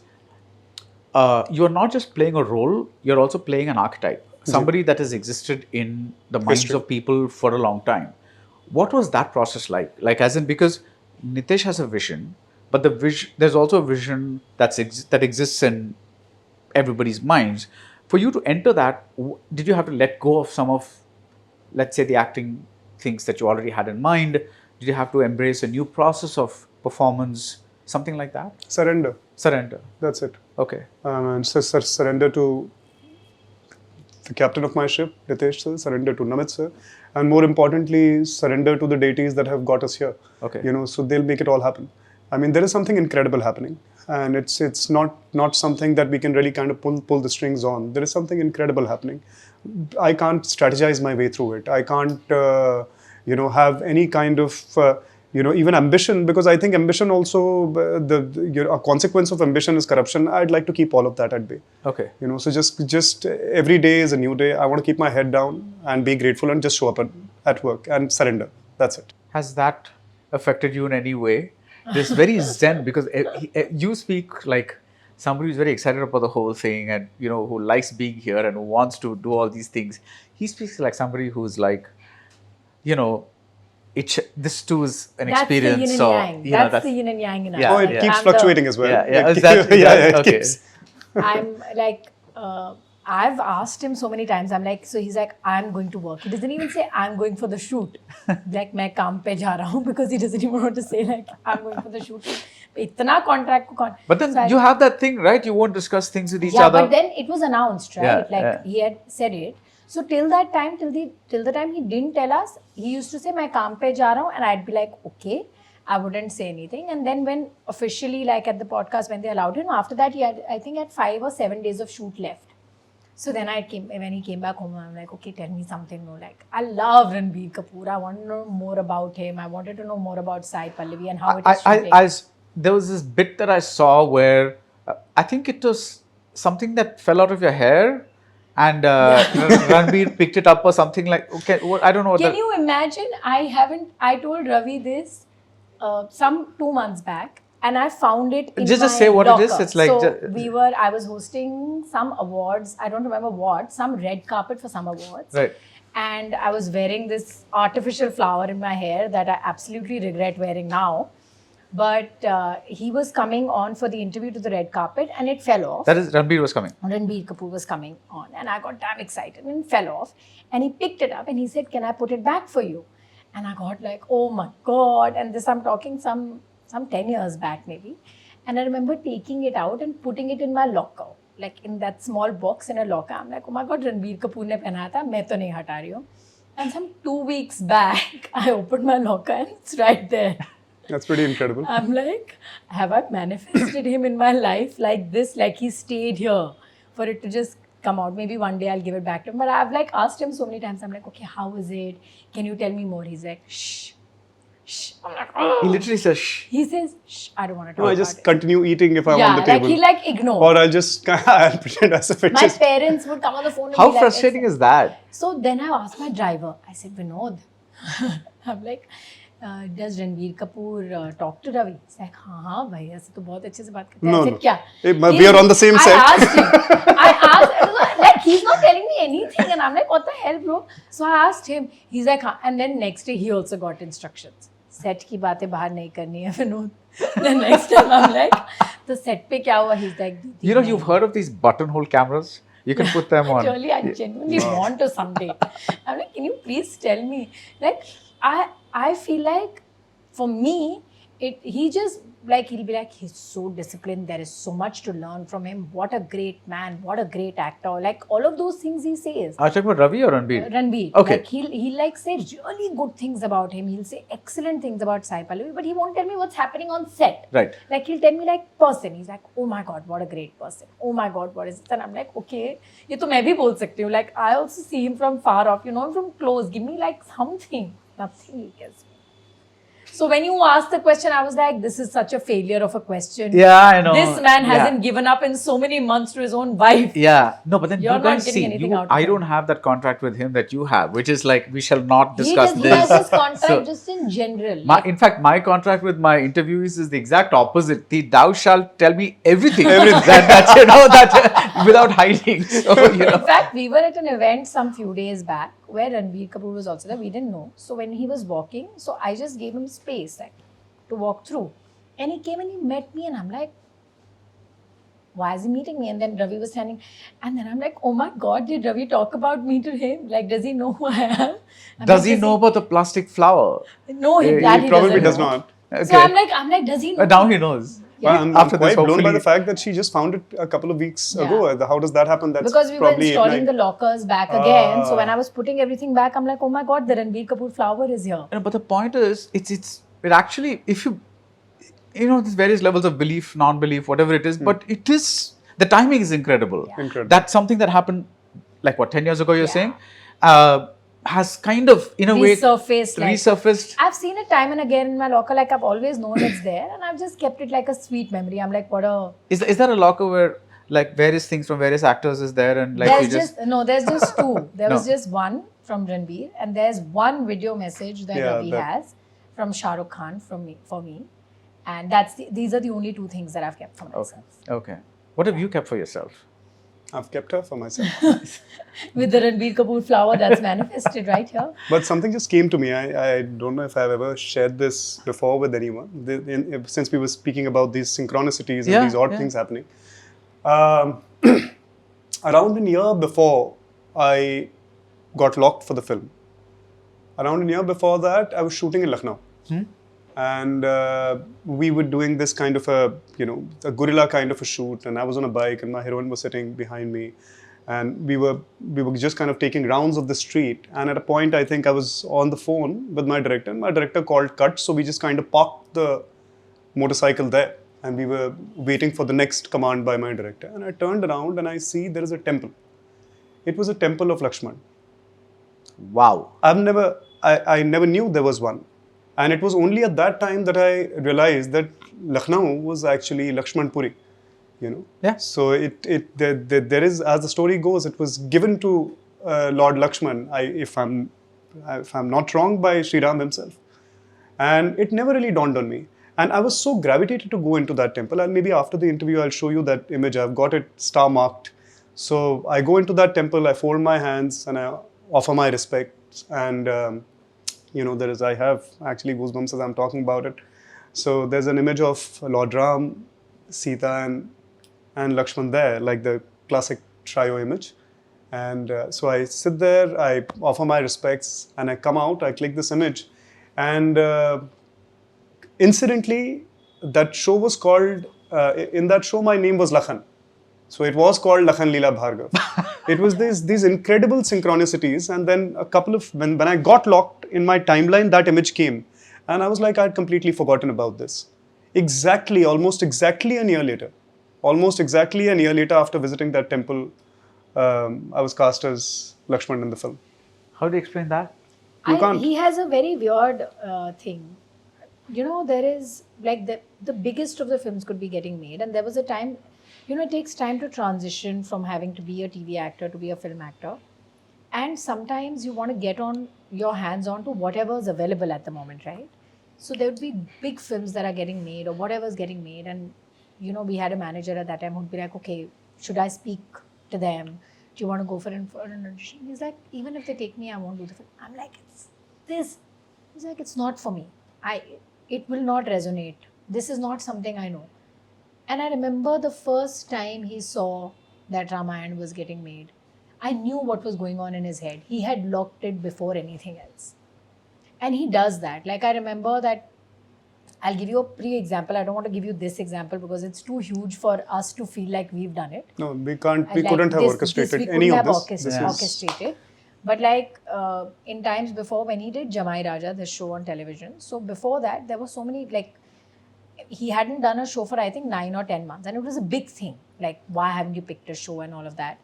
Speaker 3: you're not just playing a role, you're also playing an archetype. Somebody that has existed in the minds
Speaker 2: History.
Speaker 3: of people for a long time. What was that process like? Like, as in, because Nitesh has a vision, but there's also a vision that exists in everybody's minds. For you to enter that, did you have to let go of some of, let's say, the acting things that you already had in mind? Did you have to embrace a new process of performance, something like that?
Speaker 2: Surrender.
Speaker 3: Surrender.
Speaker 2: That's it.
Speaker 3: Okay.
Speaker 2: And surrender to the captain of my ship, Nitesh sir, surrender to Namit sir, and more importantly, surrender to the deities that have got us here.
Speaker 3: Okay.
Speaker 2: So they'll make it all happen. I mean, there is something incredible happening, and it's not something that we can really kind of pull the strings on. There is something incredible happening. I can't strategize my way through it. I can't, have any kind of, even ambition, because I think ambition also, a consequence of ambition is corruption. I'd like to keep all of that at bay.
Speaker 3: Okay.
Speaker 2: So just every day is a new day. I want to keep my head down and be grateful and just show up at work and surrender. That's it.
Speaker 3: Has that affected you in any way? This very zen, because you speak like somebody who's very excited about the whole thing and, who likes being here and who wants to do all these things. He speaks like somebody who's like, this too is an experience.
Speaker 1: The yin and yang. That's the yin and yang in us.
Speaker 3: Yeah,
Speaker 2: It keeps fluctuating as well.
Speaker 3: It
Speaker 2: it
Speaker 3: okay.
Speaker 2: keeps.
Speaker 1: I'm like, I've asked him so many times. I'm like, so he's like, I'm going to work. He doesn't even say I'm going for the shoot. Like, मैं काम पे जा रहा हूँ, because he doesn't even want to say like I'm going for the shoot. इतना contract को
Speaker 3: But then you have that thing, right? You won't discuss things with each
Speaker 1: yeah,
Speaker 3: other.
Speaker 1: but then it was announced, right?
Speaker 3: Yeah,
Speaker 1: Like
Speaker 3: yeah.
Speaker 1: he had said it. So till that time, till the time he didn't tell us, he used to say मैं काम पे जा रहा हूँ, and I'd be like, okay. I wouldn't say anything. And then when officially, like at the podcast, when they allowed him, after that he had, I think, had 5 or 7 days of shoot left. So then when he came back home, I'm like, okay, tell me something more. Like, I love Ranbir Kapoor. I want to know more about him. I wanted to know more about Sai Pallavi and how it is shooting.
Speaker 3: There was this bit that I saw where I think it was something that fell out of your hair, and Ranbir picked it up or something like. Okay, I don't know.
Speaker 1: Can you imagine? I told Ravi this some 2 months back. And I found it in
Speaker 3: Just
Speaker 1: my
Speaker 3: say what
Speaker 1: locker.
Speaker 3: it is. It's like
Speaker 1: I was hosting some awards. I don't remember what. Some red carpet for some awards.
Speaker 3: Right.
Speaker 1: And I was wearing this artificial flower in my hair that I absolutely regret wearing now. But he was coming on for the interview to the red carpet and it fell off.
Speaker 3: That is, Ranbir was coming.
Speaker 1: Ranbir Kapoor was coming on and I got damn excited and it fell off. And he picked it up and he said, "Can I put it back for you?" And I got like, oh my God. And this I'm talking some 10 years back maybe. And I remember taking it out and putting it in my locker. Like in that small box in a locker. I'm like, oh my God, Ranbir Kapoor ne pehna tha, main to nahi hata rahi hu. And some 2 weeks back, I opened my locker and it's right there.
Speaker 2: That's pretty incredible.
Speaker 1: I'm like, have I manifested him in my life like this? Like he stayed here for it to just come out. Maybe one day I'll give it back to him. But I've like asked him so many times. I'm like, okay, how is it? Can you tell me more? He's like, shh, shh. I'm like, oh.
Speaker 3: He literally says, shh.
Speaker 1: He says, shh, I don't want to talk
Speaker 2: No, I
Speaker 1: about
Speaker 2: just
Speaker 1: it.
Speaker 2: continue eating if I'm on the table.
Speaker 1: Like he like ignore.
Speaker 2: Or I'll just I'll pretend as if it
Speaker 1: My
Speaker 2: just...
Speaker 1: parents would come on the phone and
Speaker 3: How
Speaker 1: be like,
Speaker 3: frustrating is that?
Speaker 1: So then I asked my driver. I said, Vinod. I'm like, does Ranbir Kapoor talk to Ravi? He's like, हाँ भाई ऐसे तो बहुत अच्छे से बात करते हैं.
Speaker 2: No,
Speaker 1: I said,
Speaker 2: no.
Speaker 1: क्या?
Speaker 2: We are on the same set.
Speaker 1: I asked him. Like he's not telling me anything, and I'm like, what the hell, bro? So I asked him. He's like, हाँ. And then next day he also got instructions. Set की बातें बाहर नहीं करनी है Vinod. The next time I'm like, तो set पे क्या हुआ? He's like,
Speaker 3: You know, you've heard of these buttonhole cameras? You can put them on.
Speaker 1: Actually, I genuinely want to someday. I'm like, can you please tell me? Like, I feel like for me, he just like he'll be like, he's so disciplined. There is so much to learn from him. What a great man. What a great actor. Like all of those things he says.
Speaker 3: Are you talking about Ravi or Ranbir?
Speaker 1: Ranbir.
Speaker 3: Okay.
Speaker 1: Like he'll like say really good things about him. He'll say excellent things about Sai Pallavi, but he won't tell me what's happening on set.
Speaker 3: Right.
Speaker 1: Like he'll tell me like person. He's like, oh my God, what a great person. Oh my God, what is it? And I'm like, okay, ये तो मैं भी बोल सकती हूँ. Like I also see him from far off. You know him from close. Give me like something. Nothing he gives me. So when you asked the question, I was like, this is such a failure of a question.
Speaker 3: Yeah, I know.
Speaker 1: This man hasn't given up in so many months to his own wife.
Speaker 3: Yeah. No, but then
Speaker 1: You're
Speaker 3: you
Speaker 1: not
Speaker 3: guys
Speaker 1: getting
Speaker 3: see,
Speaker 1: anything out of
Speaker 3: I
Speaker 1: him.
Speaker 3: don't have that contract with him that you have, which is like, we shall not
Speaker 1: He
Speaker 3: discuss
Speaker 1: has
Speaker 3: this.
Speaker 1: this contract
Speaker 3: So,
Speaker 1: just in general.
Speaker 3: in fact, my contract with my interviewees is the exact opposite. Thou shalt tell me everything. Without hiding. So,
Speaker 1: In fact, we were at an event some few days back where Ranbir Kapoor was also there. We didn't know. So when he was walking, so I just gave him space like to walk through. And he came and he met me and I'm like, why is he meeting me? And then Ravi was standing. And then I'm like, oh my God, did Ravi talk about me to him? Like, does he know who I am?
Speaker 3: does he know about the plastic flower?
Speaker 1: No,
Speaker 2: He
Speaker 1: that he
Speaker 2: probably
Speaker 1: doesn't
Speaker 2: does
Speaker 1: know.
Speaker 2: not.
Speaker 3: Okay.
Speaker 1: So I'm like, does he know?
Speaker 3: But now he knows.
Speaker 1: Yeah.
Speaker 2: I'm
Speaker 3: After
Speaker 2: quite
Speaker 3: this,
Speaker 2: blown by
Speaker 3: hopefully-
Speaker 2: the fact that she just found it a couple of weeks
Speaker 1: Yeah.
Speaker 2: ago. How does that happen? That's
Speaker 1: Because we were
Speaker 2: probably
Speaker 1: installing the
Speaker 2: 8-9.
Speaker 1: lockers back again. So when I was putting everything back, I'm like, oh my God, the Ranbir Kapoor flower is here.
Speaker 3: But the point is, it actually, if there's various levels of belief, non-belief, whatever it is, but it is, the timing is incredible.
Speaker 1: Yeah.
Speaker 2: Incredible.
Speaker 3: That's something that happened, like what, 10 years ago you're
Speaker 1: Yeah.
Speaker 3: saying, has kind of, in a way,
Speaker 1: Resurfaced. I've seen it time and again in my locker. Like I've always known it's there, and I've just kept it like a sweet memory. I'm like, what a.
Speaker 3: Is there a locker where like various things from various actors is there and like
Speaker 1: There's
Speaker 3: you just
Speaker 1: there's just two. There was
Speaker 3: No.
Speaker 1: just one from Ranbir, and there's one video message that
Speaker 2: Yeah,
Speaker 1: Ravi has from Shah Rukh Khan for me, and these are the only two things that I've kept for myself.
Speaker 3: Okay. What have you kept for yourself?
Speaker 2: I've kept her for myself.
Speaker 1: With the Ranbir Kapoor flower that's manifested right here.
Speaker 2: But something just came to me. I don't know if I've ever shared this before with anyone. Since we were speaking about these synchronicities and these odd things happening. Around a year before I got locked for the film. Around a year before that, I was shooting in Lucknow. And we were doing this kind of a guerrilla kind of a shoot. And I was on a bike and my heroine was sitting behind me. And we were just kind of taking rounds of the street. And at a point, I think I was on the phone with my director. And my director called cut. So we just kind of parked the motorcycle there. And we were waiting for the next command by my director. And I turned around and I see there is a temple. It was a temple of Lakshman.
Speaker 3: Wow.
Speaker 2: I never knew there was one. And it was only at that time that I realized that Lucknow was actually Lakshman Puri.
Speaker 3: Yeah.
Speaker 2: So there is, as the story goes, it was given to Lord Lakshman, if I'm not wrong, by Sri Ram himself. And it never really dawned on me. And I was so gravitated to go into that temple. And maybe after the interview, I'll show you that image. I've got it star marked. So I go into that temple, I fold my hands and I offer my respects. And I have actually goosebumps as I'm talking about it. So there's an image of Lord Ram, Sita, and Lakshman there, like the classic trio image. And so I sit there, I offer my respects, and I come out, I click this image. And incidentally, that show was called, in that show, my name was Lakhan. So it was called Lakhan Leela Bhargav. It was these incredible synchronicities. And then when I got locked in my timeline, that image came. And I was like, I'd completely forgotten about this. Almost exactly a year later. Almost exactly a year later after visiting that temple, I was cast as Lakshman in the film.
Speaker 3: How do you explain that?
Speaker 2: You can't.
Speaker 1: He has a very weird thing. You know, there is like the biggest of the films could be getting made, and there was a time, you know, it takes time to transition from having to be a TV actor to be a film actor. And sometimes you want to get on your hands on to whatever is available at the moment, right? So there would be big films that are getting made or whatever's getting made. And, you know, we had a manager at that time who'd be like, okay, should I speak to them? Do you want to go for an audition? He's like, even if they take me, I won't do the film. I'm like, it's this. He's like, it's not for me. It will not resonate. This is not something I know. And I remember the first time he saw that Ramayan was getting made, I knew what was going on in his head. He had locked it before anything else. And he does that. Like, I remember that, I'll give you a pre-example. I don't want to give you this example because it's too huge for us to feel like we've done it.
Speaker 2: No, we can't. We
Speaker 1: Like
Speaker 2: couldn't have
Speaker 1: we
Speaker 2: orchestrated
Speaker 1: couldn't
Speaker 2: any
Speaker 1: have
Speaker 2: of this.
Speaker 1: orchestrated. But like in times before, when he did Jamai Raja, this show on television, so before that, there were so many, like, he hadn't done a show for I think 9 or 10 months, and it was a big thing. Like, why haven't you picked a show and all of that?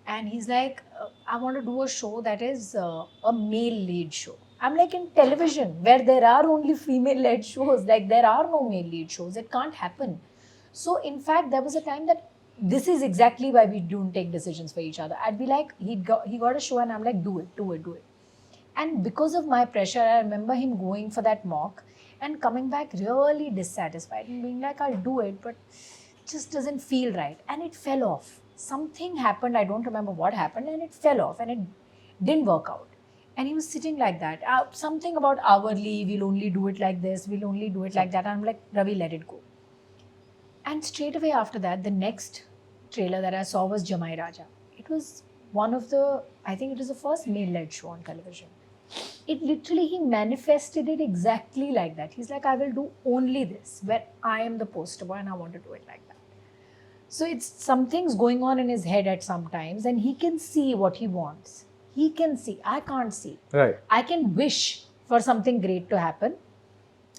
Speaker 1: And he's like, I want to do a show that is a male lead show. I'm like, in television, where there are only female led shows, like there are no male lead shows, it can't happen. So in fact, there was a time that this is exactly why we don't take decisions for each other. I'd be like, he got a show and I'm like, do it. And because of my pressure, I remember him going for that mock and coming back really dissatisfied and being like, I'll do it, but it just doesn't feel right. And it fell off. Something happened, I don't remember what happened, and it fell off and it didn't work out. And he was sitting like that. Something about hourly, we'll only do it like this, we'll only do it like that. And I'm like, Ravi, let it go. And straight away after that, the next trailer that I saw was Jamai Raja. It was one of the, I think it was the first male-led show on television. It literally, he manifested it exactly like that. He's like, I will do only this, where I am the poster boy and I want to do it like that. So it's something's going on in his head at some times, and he can see what he wants. He can see. I can't see.
Speaker 3: Right.
Speaker 1: I can wish for something great to happen.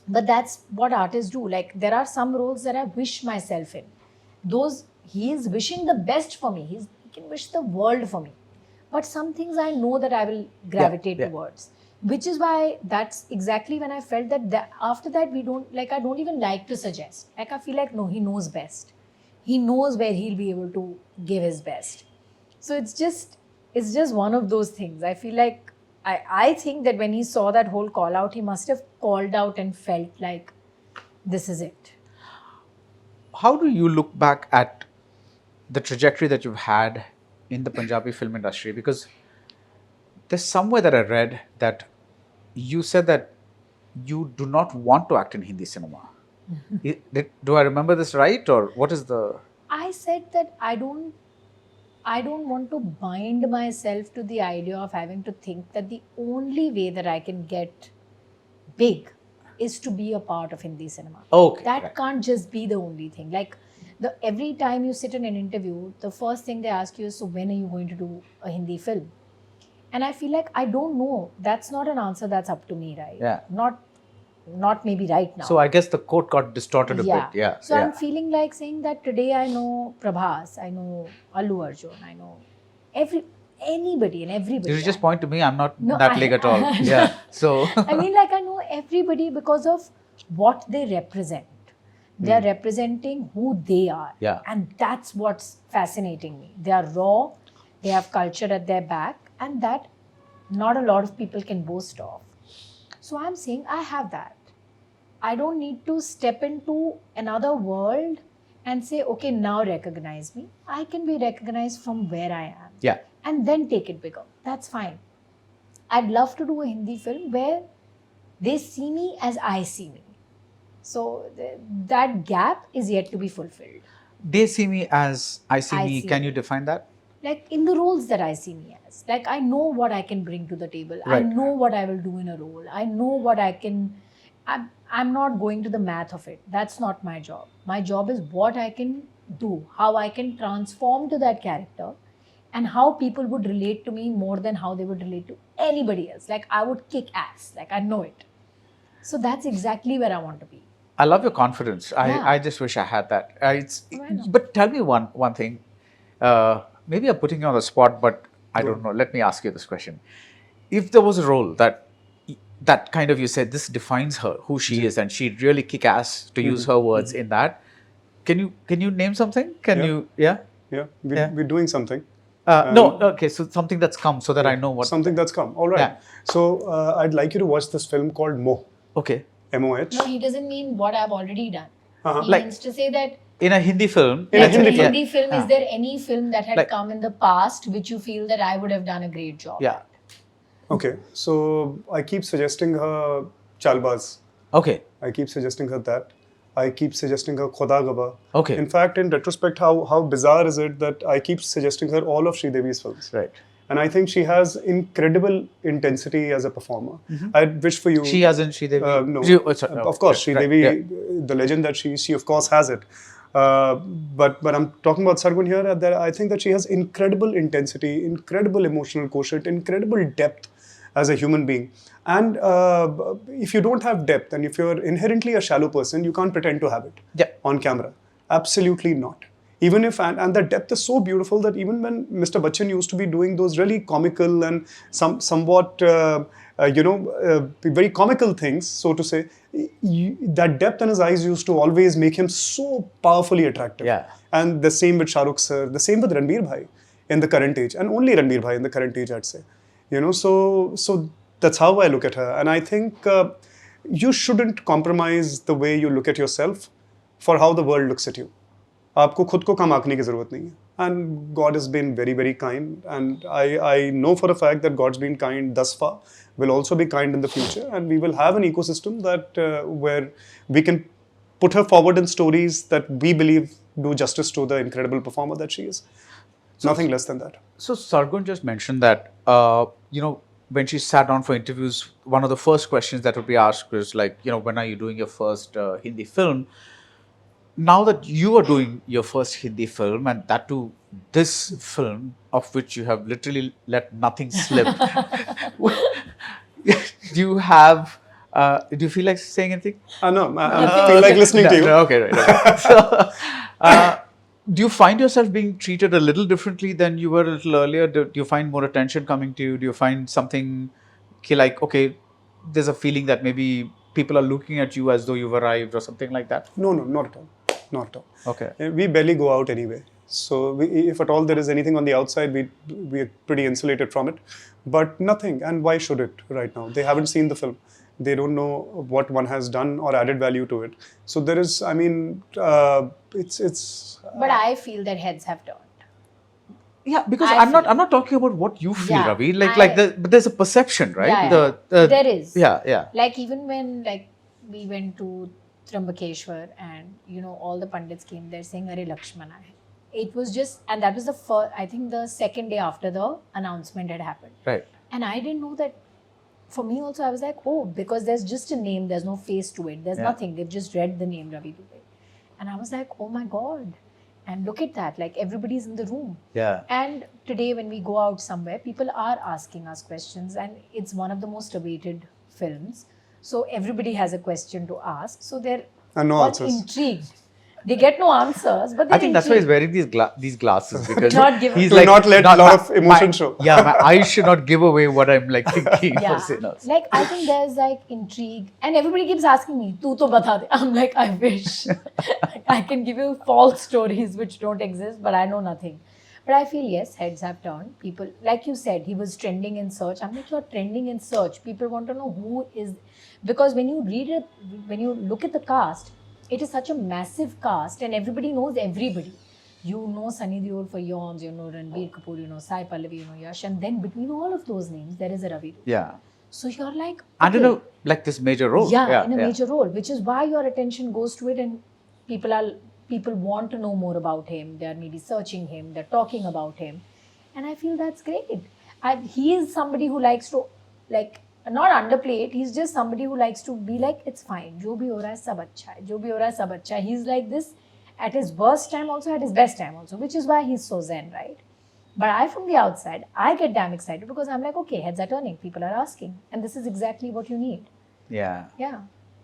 Speaker 1: But that's what artists do. Like, there are some roles that I wish myself in. He is wishing the best for me. He can wish the world for me. But some things I know that I will gravitate towards. Which is why that's exactly when I felt that after that, I don't even like to suggest. Like, I feel like, no, he knows best. He knows where he'll be able to give his best. So it's just one of those things. I feel like, I think that when he saw that whole call out, he must have called out and felt like, this is it.
Speaker 3: How do you look back at the trajectory that you've had in the Punjabi film industry? Because there's somewhere that I read that you said that you do not want to act in Hindi cinema. Do I remember this right, or what is the...
Speaker 1: I said that I don't want to bind myself to the idea of having to think that the only way that I can get big is to be a part of Hindi cinema.
Speaker 3: Okay.
Speaker 1: That can't just be the only thing. Like, every time you sit in an interview, the first thing they ask you is, so when are you going to do a Hindi film? And I feel like, I don't know. That's not an answer that's up to me, right?
Speaker 3: Yeah.
Speaker 1: Not maybe right now.
Speaker 3: So I guess the quote got distorted a bit. Yeah.
Speaker 1: So I'm feeling like saying that today I know Prabhas, I know Allu Arjun, I know anybody and everybody.
Speaker 3: Did you just point to me? I'm not that league at all. Yeah. So
Speaker 1: I mean, like, I know everybody because of what they represent. They are representing who they are.
Speaker 3: Yeah.
Speaker 1: And that's what's fascinating me. They are raw, they have culture at their back, and that not a lot of people can boast of. So I'm saying I have that. I don't need to step into another world and say, okay, now recognize me. I can be recognized from where I am.
Speaker 3: yeah.
Speaker 1: And then take it bigger. That's fine. I'd love to do a Hindi film where they see me as I see me. So that gap is yet to be fulfilled.
Speaker 3: They see me as I see
Speaker 1: I
Speaker 3: me.
Speaker 1: see
Speaker 3: Can
Speaker 1: me.
Speaker 3: you define that?
Speaker 1: Like in the roles that I see me as. Like I know what I can bring to the table. I
Speaker 3: Right.
Speaker 1: know what I will do in a role. I know what I can. I'm not going to the math of it. That's not my job. My job is what I can do, how I can transform to that character, and how people would relate to me more than how they would relate to anybody else. Like I would kick ass. Like I know it. So that's exactly where I want to be.
Speaker 3: I love your confidence.
Speaker 1: Yeah.
Speaker 3: I just wish I had that.
Speaker 1: Why not?
Speaker 3: But tell me one thing. Maybe I'm putting you on the spot, but I don't know. Let me ask you this question. If there was a role that kind of you said this defines her, who she is, and she'd really kick ass to use her words in that. Can you name something? Can
Speaker 2: Yeah.
Speaker 3: you? Yeah.
Speaker 2: Yeah,
Speaker 3: Yeah.
Speaker 2: we're doing something.
Speaker 3: No. Okay. So something that's come, so that I know what.
Speaker 2: Something that's come. All right.
Speaker 3: Yeah.
Speaker 2: So I'd like you to watch this film called Moh.
Speaker 3: Okay.
Speaker 2: MOH.
Speaker 1: No, he doesn't mean what I've already done.
Speaker 2: Uh-huh.
Speaker 1: He
Speaker 3: Like-
Speaker 1: means to say that
Speaker 3: In a Hindi film.
Speaker 2: In a
Speaker 1: like
Speaker 2: Hindi
Speaker 1: in
Speaker 2: film.
Speaker 1: Hindi film,
Speaker 3: Yeah.
Speaker 1: is there any film that had
Speaker 3: Like-
Speaker 1: come in the past which you feel that I would have done a great job?
Speaker 3: Yeah.
Speaker 2: Okay. So I keep suggesting her Chalbaz.
Speaker 3: Okay.
Speaker 2: I keep suggesting her that. I keep suggesting her Khoda Gaba.
Speaker 3: Okay.
Speaker 2: In fact, in retrospect, how bizarre is it that I keep suggesting her all of Sridevi's films.
Speaker 3: Right.
Speaker 2: And I think she has incredible intensity as a performer. I wish for you.
Speaker 3: She hasn't. She Devi.
Speaker 2: No.
Speaker 3: Sorry, no.
Speaker 2: Of course,
Speaker 3: Right,
Speaker 2: Sridevi,
Speaker 3: yeah.
Speaker 2: the legend that she of course has it. But I'm talking about Sargun here. That I think that she has incredible intensity, incredible emotional quotient, incredible depth as a human being. And if you don't have depth, and if you're inherently a shallow person, you can't pretend to have it
Speaker 3: Yeah.
Speaker 2: on camera. Absolutely not. Even if, and the depth is so beautiful that even when Mr. Bachchan used to be doing those really comical and somewhat, very comical things, so to say, that depth in his eyes used to always make him so powerfully attractive.
Speaker 3: Yeah.
Speaker 2: And the same with Shah Rukh sir, the same with Ranbir Bhai in the current age, and only Ranbir Bhai in the current age, I'd say. So that's how I look at her. And I think you shouldn't compromise the way you look at yourself for how the world looks at you. आपको खुद को कम आंकने की जरूरत नहीं है. And God has been very, very kind. And I know for a fact that God's been kind thus far, will also be kind in the future. And we will have an ecosystem that where we can put her forward in stories that we believe do justice to the incredible performer that she is. Nothing less than that.
Speaker 3: So Sargun just mentioned that when she sat down for interviews, one of the first questions that would be asked was like, when are you doing your first Hindi film? Now that you are doing your first Hindi film, and that too, this film of which you have literally let nothing slip, do you feel like saying anything?
Speaker 2: No, I feel like listening to you.
Speaker 3: No, okay, right. So, do you find yourself being treated a little differently than you were a little earlier? Do you find more attention coming to you? Do you find something like, okay, there's a feeling that maybe people are looking at you as though you've arrived or something like that?
Speaker 2: No, not at all. Not at all.
Speaker 3: Okay.
Speaker 2: We barely go out anyway. So if at all there is anything on the outside, we're pretty insulated from it. But nothing. And why should it right now? They haven't seen the film. They don't know what one has done or added value to it. So there is, it's.
Speaker 1: But I feel that heads have turned.
Speaker 3: Yeah, because
Speaker 1: I
Speaker 3: I'm not talking about what you feel,
Speaker 1: Yeah,
Speaker 3: Ravi. But there's a perception, right?
Speaker 1: Yeah, there is.
Speaker 3: Yeah.
Speaker 1: Like even when we went to Trambakeshwar and all the pandits came there saying Are Lakshmana hai. It was just, and that was the first, I think the second day after the announcement had happened.
Speaker 3: Right.
Speaker 1: And I didn't know that. For me also, I was like, oh, because there's just a name, there's no face to it, there's nothing. They've just read the name Ravi Dubey. And I was like, oh my God. And look at that, like everybody's in the room.
Speaker 3: Yeah.
Speaker 1: And today when we go out somewhere, people are asking us questions, and it's one of the most awaited films. So everybody has a question to ask. So they're
Speaker 2: And no
Speaker 1: all
Speaker 2: answers.
Speaker 1: intrigued. They get no answers, but they're
Speaker 3: I think that's why he's
Speaker 1: intrigued.
Speaker 3: wearing these glasses, because
Speaker 1: Not give-
Speaker 3: he's
Speaker 2: To
Speaker 3: like
Speaker 2: not let a lot of emotion show.
Speaker 3: Yeah, my eyes should not give away what I'm like thinking.
Speaker 1: Yeah.
Speaker 3: Or sinners.
Speaker 1: Like I think there's like intrigue, and everybody keeps asking me, "Tu to bata de." I'm like, I wish I can give you false stories which don't exist, but I know nothing. But I feel yes, heads have turned. People, like you said, he was trending in search. I'm like, you're trending in search. People want to know who is, because when you read it, when you look at the cast, it is such a massive cast, and everybody knows everybody. You know Sunny Deol for yawns, you know Ranbir Kapoor, you know Sai Pallavi, you know Yash, and then between all of those names, there is a Ravi Dubey.
Speaker 3: Yeah.
Speaker 1: So you're like,
Speaker 3: And in
Speaker 1: okay,
Speaker 3: a like this major role.
Speaker 1: yeah, in a major role, which is why your attention goes to it, and people want to know more about him. They are maybe searching him, they're talking about him, and I feel that's great. He is somebody who likes to, like, not underplay it. He's just somebody who likes to be like, it's fine, jo bhi ho raha hai sab acha hai, jo bhi ho raha hai sab acha hai. He's like this at his worst time also, at his best time also, which is why he's so zen, right? But I, from the outside, I get damn excited because I'm like, okay, heads are turning, people are asking, and this is exactly what you need.
Speaker 3: Yeah.
Speaker 1: Yeah.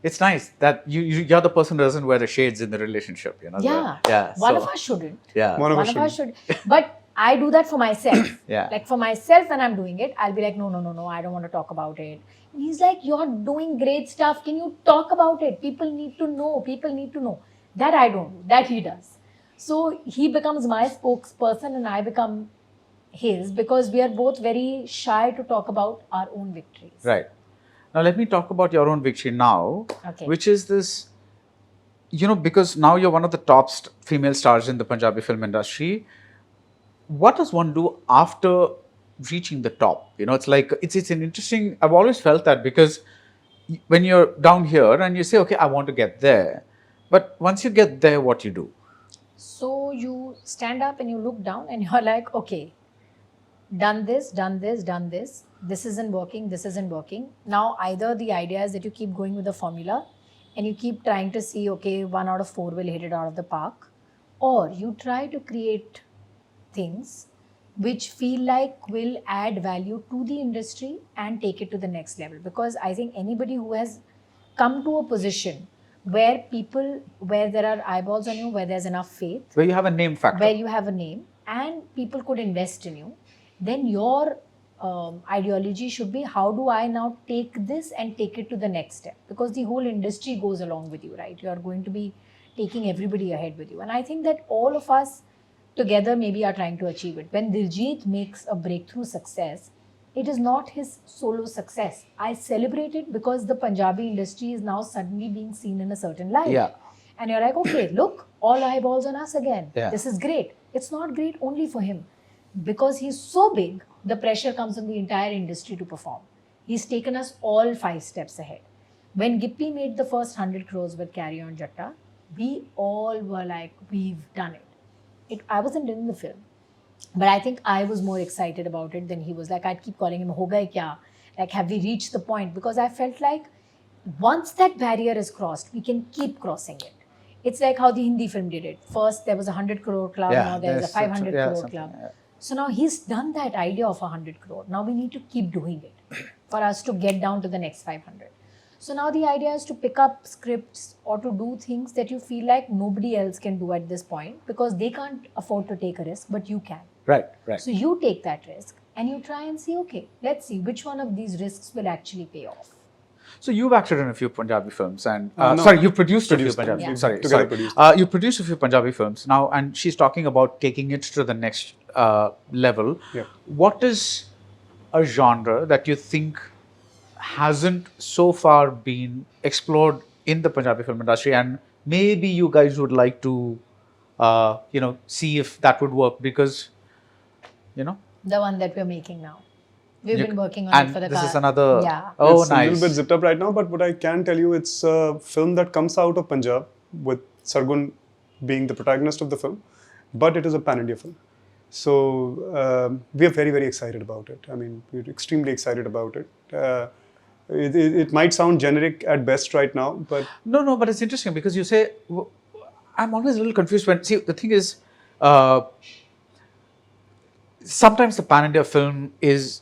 Speaker 3: It's nice that you're the person who doesn't wear the shades in the relationship, you know.
Speaker 1: Yeah. One of us shouldn't.
Speaker 3: Yeah.
Speaker 2: One of
Speaker 1: One
Speaker 2: us
Speaker 1: of us
Speaker 2: should.
Speaker 1: should. But I do that for myself.
Speaker 3: Yeah.
Speaker 1: Like for myself, when I'm doing it, I'll be like, no, I don't want to talk about it. And he's like, you're doing great stuff. Can you talk about it? People need to know. That I don't do. That he does. So he becomes my spokesperson and I become his, because we are both very shy to talk about our own victories.
Speaker 3: Right. Now let me talk about your own victory now,
Speaker 1: Okay.
Speaker 3: which is this, you know, because now you're one of the top female stars in the Punjabi film industry. What does one do after reaching the top? You know, it's like, it's an interesting, I've always felt that, because when you're down here and you say, okay, I want to get there, but once you get there, what you do?
Speaker 1: So you stand up and you look down and you're like, okay, done this. This isn't working. Now, either the idea is that you keep going with the formula and you keep trying to see, okay, 1 out of 4 will hit it out of the park, or you try to create things which feel like will add value to the industry and take it to the next level. Because I think anybody who has come to a position where there are eyeballs on you, where there's enough faith,
Speaker 3: Where you have a name factor.
Speaker 1: where you have a name and people could invest in you, then your ideology should be, how do I now take this and take it to the next step? Because the whole industry goes along with you, right? You are going to be taking everybody ahead with you. And I think that all of us together maybe are trying to achieve it. When Diljit makes a breakthrough success, it is not his solo success. I celebrate it because the Punjabi industry is now suddenly being seen in a certain light.
Speaker 3: Yeah.
Speaker 1: And you're like, okay, look, all eyeballs on us again.
Speaker 3: Yeah.
Speaker 1: This is great. It's not great only for him. Because he's so big, the pressure comes on the entire industry to perform. He's taken us all 5 steps ahead. When Gippy made the first 100 crores with Carry On Jatta, we all were like, we've done it. I wasn't in the film, but I think I was more excited about it than he was. Like, I'd keep calling him, ho gaye kya? Like, have we reached the point? Because I felt like once that barrier is crossed, we can keep crossing it. It's like how the Hindi film did it. First, there was a 100 crore club, now there's a 500 crore club.
Speaker 3: Yeah.
Speaker 1: So now he's done that idea of 100 crore. Now we need to keep doing it for us to get down to the next 500. So now the idea is to pick up scripts or to do things that you feel like nobody else can do at this point, because they can't afford to take a risk, but you can.
Speaker 3: Right.
Speaker 1: So you take that risk and you try and see, okay, let's see which one of these risks will actually pay off.
Speaker 3: So you've acted in a few Punjabi films, and
Speaker 2: No.
Speaker 3: sorry, you produced a few Punjabi
Speaker 1: Yeah.
Speaker 3: films. Sorry.
Speaker 2: Together produced.
Speaker 3: You produced a few Punjabi films now, and she's talking about taking it to the next level.
Speaker 2: Yeah.
Speaker 3: What is a genre that you think hasn't so far been explored in the Punjabi film industry, and maybe you guys would like to, see if that would work? Because,
Speaker 1: The one that we're making now. We've
Speaker 3: You-
Speaker 1: been working on
Speaker 3: and
Speaker 1: it for the
Speaker 3: this
Speaker 1: car.
Speaker 3: is another.
Speaker 1: Yeah.
Speaker 3: Oh,
Speaker 2: It's
Speaker 3: nice.
Speaker 2: a little bit zipped up right now, but what I can tell you, it's a film that comes out of Punjab with Sargun being the protagonist of the film, but it is a pan-India film. So we are very, very excited about it. I mean, we're extremely excited about it. It might sound generic at best right now, but
Speaker 3: No, but it's interesting because you say, I'm always a little confused when, see, the thing is, sometimes the pan-India film is,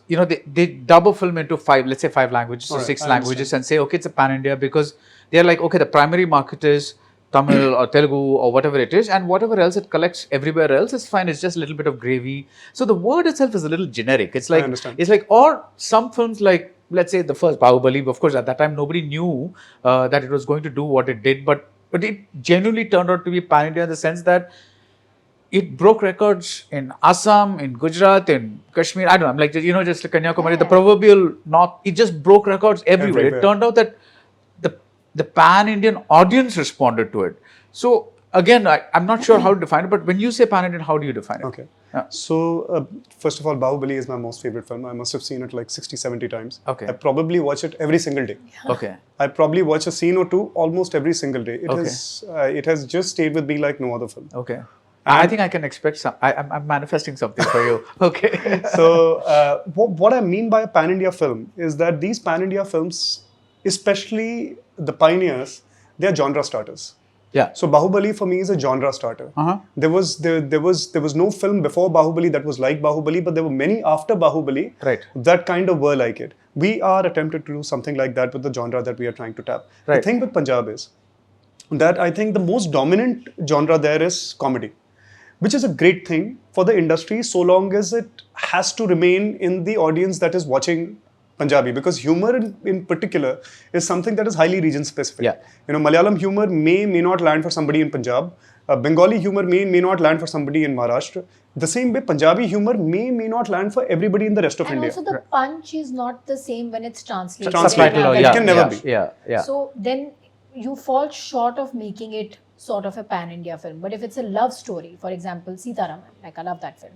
Speaker 3: they dub a film into 5 languages or
Speaker 2: Alright,
Speaker 3: 6
Speaker 2: I
Speaker 3: languages and say, okay, it's a pan-India, because they're like, okay, the primary market is Tamil or Telugu or whatever it is, and whatever else it collects everywhere else is fine. It's just a little bit of gravy. So the word itself is a little generic. It's like,
Speaker 2: understand.
Speaker 3: it's like, or some films like, let's say the first Bahubali, of course, at that time, nobody knew that it was going to do what it did, but it genuinely turned out to be pan-India in the sense that it broke records in Assam, in Gujarat, in Kashmir. I don't know. I'm like, just like Kanyakumari, the proverbial north. It just broke records everywhere. It turned out that the pan-Indian audience responded to it. So again, I'm not sure how to define it, but when you say pan-Indian, how do you define it?
Speaker 2: okay. So, first of all, Bahubali is my most favorite film. I must have seen it like 60, 70 times.
Speaker 3: Okay.
Speaker 2: I probably watch it every single day.
Speaker 3: Okay.
Speaker 2: I probably watch a scene or two almost every single day.
Speaker 3: Okay.
Speaker 2: It has just stayed with me like no other film.
Speaker 3: Okay. I think I can expect some. I'm manifesting something for you. Okay.
Speaker 2: So, what I mean by a pan-India film is that these pan-India films, especially the pioneers, they are genre starters.
Speaker 3: Yeah.
Speaker 2: So Bahubali for me is a genre starter. There was no film before Bahubali that was like Bahubali, but there were many after Bahubali
Speaker 3: Right.
Speaker 2: that kind of were like it. We are attempted to do something like that with the genre that we are trying to tap.
Speaker 3: Right.
Speaker 2: The thing with Punjab is that I think the most dominant genre there is comedy, which is a great thing for the industry so long as it has to remain in the audience that is watching Punjabi, because humor in particular is something that is highly region specific.
Speaker 3: Yeah.
Speaker 2: You know, Malayalam humor may not land for somebody in Punjab. Bengali humor may not land for somebody in Maharashtra. The same way, Punjabi humor may not land for everybody in the rest of
Speaker 1: And
Speaker 2: India.
Speaker 1: also the punch is not the same when it's translated.
Speaker 2: Translated,
Speaker 3: Subtitle,
Speaker 2: It
Speaker 3: yeah,
Speaker 2: can never
Speaker 3: yeah,
Speaker 2: be.
Speaker 3: Yeah. Yeah.
Speaker 1: So then you fall short of making it sort of a pan-India film. But if it's a love story, for example, Sita Raman, like I love that film.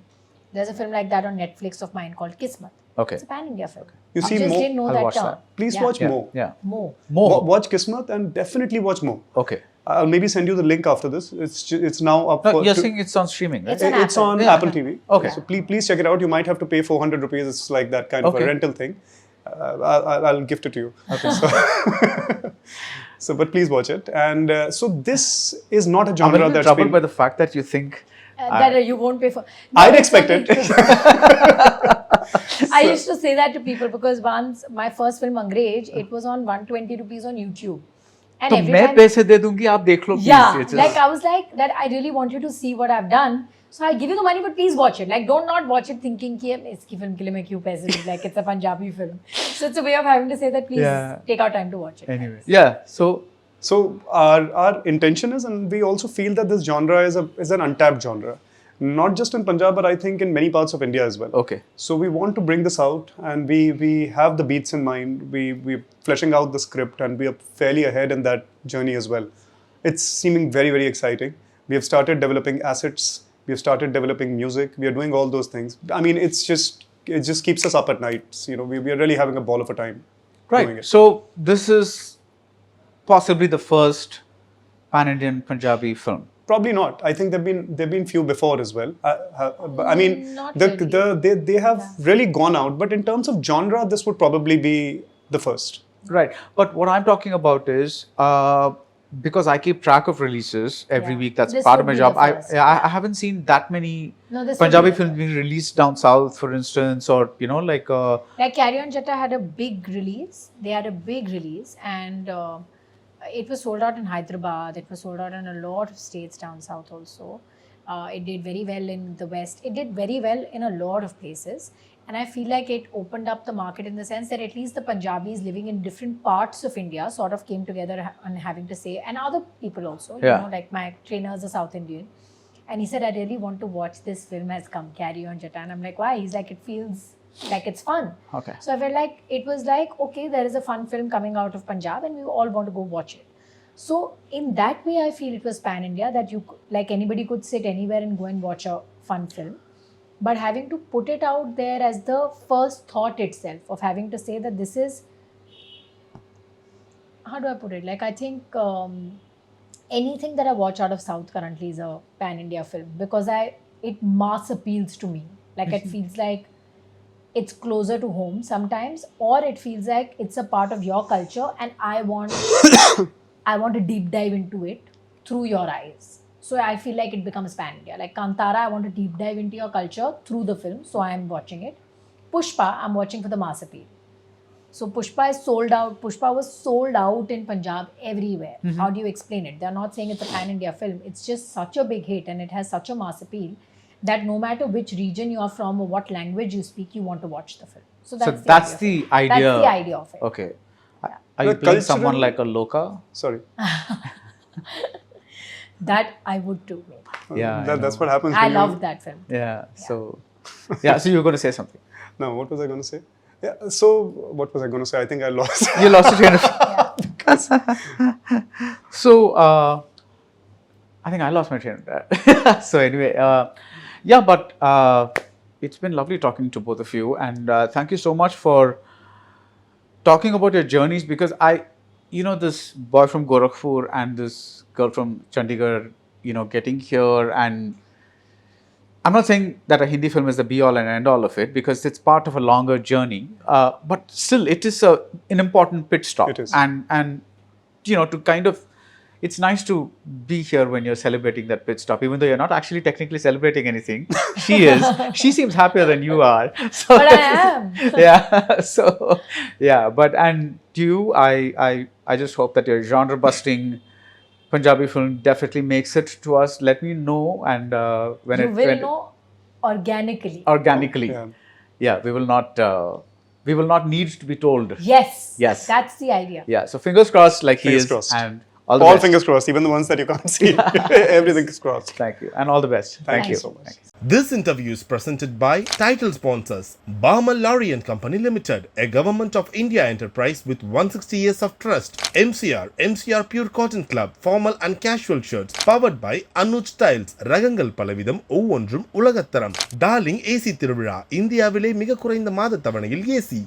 Speaker 1: There's a film like that on Netflix of mine called Kismet.
Speaker 3: Okay.
Speaker 1: It's a pan-India film.
Speaker 2: You see
Speaker 1: I just
Speaker 2: Mo?
Speaker 1: didn't know
Speaker 3: I'll
Speaker 1: that
Speaker 3: watch
Speaker 1: term.
Speaker 3: that.
Speaker 2: Please
Speaker 1: Yeah.
Speaker 2: watch
Speaker 3: Yeah.
Speaker 2: Mo.
Speaker 3: Yeah.
Speaker 1: Mo.
Speaker 2: Watch Kismet and definitely watch Mo.
Speaker 3: Okay.
Speaker 2: I'll maybe send you the link after this. It's now up
Speaker 3: No,
Speaker 2: for.
Speaker 3: you're saying it's on streaming, right?
Speaker 1: It's on
Speaker 2: It's on
Speaker 1: Apple.
Speaker 2: Apple TV.
Speaker 3: Okay.
Speaker 2: So please check it out. You might have to pay 400 rupees. It's like that kind of
Speaker 3: Okay.
Speaker 2: a rental thing. I'll gift it to you. Okay. So, but please watch it. And so this is not a
Speaker 3: I'm a
Speaker 2: genre
Speaker 3: little
Speaker 2: that's
Speaker 3: troubled
Speaker 2: been.
Speaker 3: by the fact that you think.
Speaker 1: That you won't pay for.
Speaker 2: I'd
Speaker 1: it's
Speaker 2: expect
Speaker 1: only
Speaker 2: it.
Speaker 1: true. I used to say that to people because once my first film Angrez, it was on 120 rupees on YouTube. And
Speaker 3: तो
Speaker 1: every
Speaker 3: मैं
Speaker 1: time,
Speaker 3: पैसे दे दूंगी आप देख लो please.
Speaker 1: yeah,
Speaker 3: It's just-
Speaker 1: like I was like that. I really want you to see what I've done. So I'll give you the money, but please watch it. Like, don't not watch it thinking कि इसकी film के लिए मैं क्यों पैसे दूँ? Like, it's a Punjabi film. So it's a way of having to say that please
Speaker 3: Yeah.
Speaker 1: take our time to watch it.
Speaker 3: Anyway. Yeah.
Speaker 2: So our intention is, and we also feel that this genre is an untapped genre, not just in Punjab, but I think in many parts of India as well.
Speaker 3: Okay.
Speaker 2: So we want to bring this out, and we have the beats in mind. We're fleshing out the script, and we are fairly ahead in that journey as well. It's seeming very, very exciting. We have started developing assets. We have started developing music. We are doing all those things. I mean, it just keeps us up at night. You know, we are really having a ball of a time doing
Speaker 3: Right.
Speaker 2: it.
Speaker 3: So this is possibly the first pan-Indian Punjabi film.
Speaker 2: Probably not. I think there've been few before as well. I mean,
Speaker 1: Not
Speaker 2: they have really gone out. But in terms of genre, this would probably be the first.
Speaker 3: Right. But what I'm talking about is because I keep track of releases every
Speaker 1: Yeah.
Speaker 3: week. That's
Speaker 1: This
Speaker 3: part of
Speaker 1: would
Speaker 3: my
Speaker 1: be
Speaker 3: job.
Speaker 1: the first.
Speaker 3: I haven't seen that many
Speaker 1: No, this
Speaker 3: Punjabi
Speaker 1: would be the
Speaker 3: films being released down south, for instance, or like.
Speaker 1: Like Carry On Jatta had a big release. They had a big release, and it was sold out in Hyderabad. It was sold out in a lot of states down south also. It did very well in the west. It did very well in a lot of places. And I feel like it opened up the market in the sense that at least the Punjabis living in different parts of India sort of came together and having to say, and other people also, you
Speaker 3: Yeah.
Speaker 1: know, like my trainer is a South Indian. And he said, I really want to watch this film has come, Carry On Jatta. And I'm like, why? He's like, it feels like it's fun.
Speaker 3: Okay.
Speaker 1: So I felt like it was like, okay, there is a fun film coming out of Punjab and we all want to go watch it. So in that way, I feel it was pan-India, that you, like anybody could sit anywhere and go and watch a fun film. But having to put it out there as the first thought itself of having to say that this is, how do I put it? Like, I think anything that I watch out of South currently is a pan-India film because it mass appeals to me. Like, it feels like it's closer to home sometimes, or it feels like it's a part of your culture and I want to deep dive into it through your eyes. So I feel like it becomes pan-India. Like Kantara, I want to deep dive into your culture through the film, so I am watching it. Pushpa, I'm watching for the mass appeal. So Pushpa is sold out. Pushpa was sold out in Punjab everywhere. How do you explain it? They're not saying it's a pan-India film. It's just such a big hit and it has such a mass appeal that no matter which region you are from or what language you speak, you want to watch the film. So
Speaker 3: That's the idea.
Speaker 1: That's the idea of it.
Speaker 3: Okay. Are you
Speaker 2: The
Speaker 3: playing someone
Speaker 2: cultural-
Speaker 3: like a Loka?
Speaker 2: Sorry.
Speaker 1: That I would too.
Speaker 3: Yeah, I
Speaker 2: That's
Speaker 3: know.
Speaker 2: what happens.
Speaker 1: I
Speaker 2: when you-
Speaker 1: loved that film.
Speaker 3: Yeah. So, yeah. So you were going to say something.
Speaker 2: No, what was I going to say? Yeah. So what was I going to say? I think I lost.
Speaker 3: You lost your train of So, I think I lost my train of thought. So anyway, Yeah, but it's been lovely talking to both of you, and thank you so much for talking about your journeys, because this boy from Gorakhpur and this girl from Chandigarh, getting here, and I'm not saying that a Hindi film is the be all and end all of it, because it's part of a longer journey. But still, it is an important pit stop.
Speaker 2: It is.
Speaker 3: And to kind of, it's nice to be here when you're celebrating that pit stop, even though you're not actually technically celebrating anything. She is. She seems happier than you are. So,
Speaker 1: But I am.
Speaker 3: yeah. So, yeah. But, and you, I just hope that your genre busting Punjabi film definitely makes it to us. Let me know, and when
Speaker 1: You
Speaker 3: it
Speaker 1: will
Speaker 3: when
Speaker 1: know organically.
Speaker 3: organically.
Speaker 2: Yeah.
Speaker 3: Yeah, we will not need to be told.
Speaker 1: Yes.
Speaker 3: Yes.
Speaker 1: That's the idea.
Speaker 3: Yeah, so fingers crossed, like he
Speaker 2: Fingers
Speaker 3: is,
Speaker 2: crossed.
Speaker 3: and all the
Speaker 2: All
Speaker 3: best.
Speaker 2: fingers crossed, even the ones that you can't see. Everything is crossed.
Speaker 3: Thank you, and all the best.
Speaker 2: Thank
Speaker 1: you
Speaker 2: so much.
Speaker 3: Thank you.
Speaker 4: This interview is presented by title sponsors Balmer, Lawrie and Company Limited, a Government of India enterprise with 160 years of trust. MCR Pure Cotton Club, formal and casual shirts, powered by Anuj Tiles, Ragangal Palavidam, Ovondrum Ulagattaram. Darling AC Tiruvizha, இந்தியாவிலே மிக குறைந்த மாத தவணையில் AC.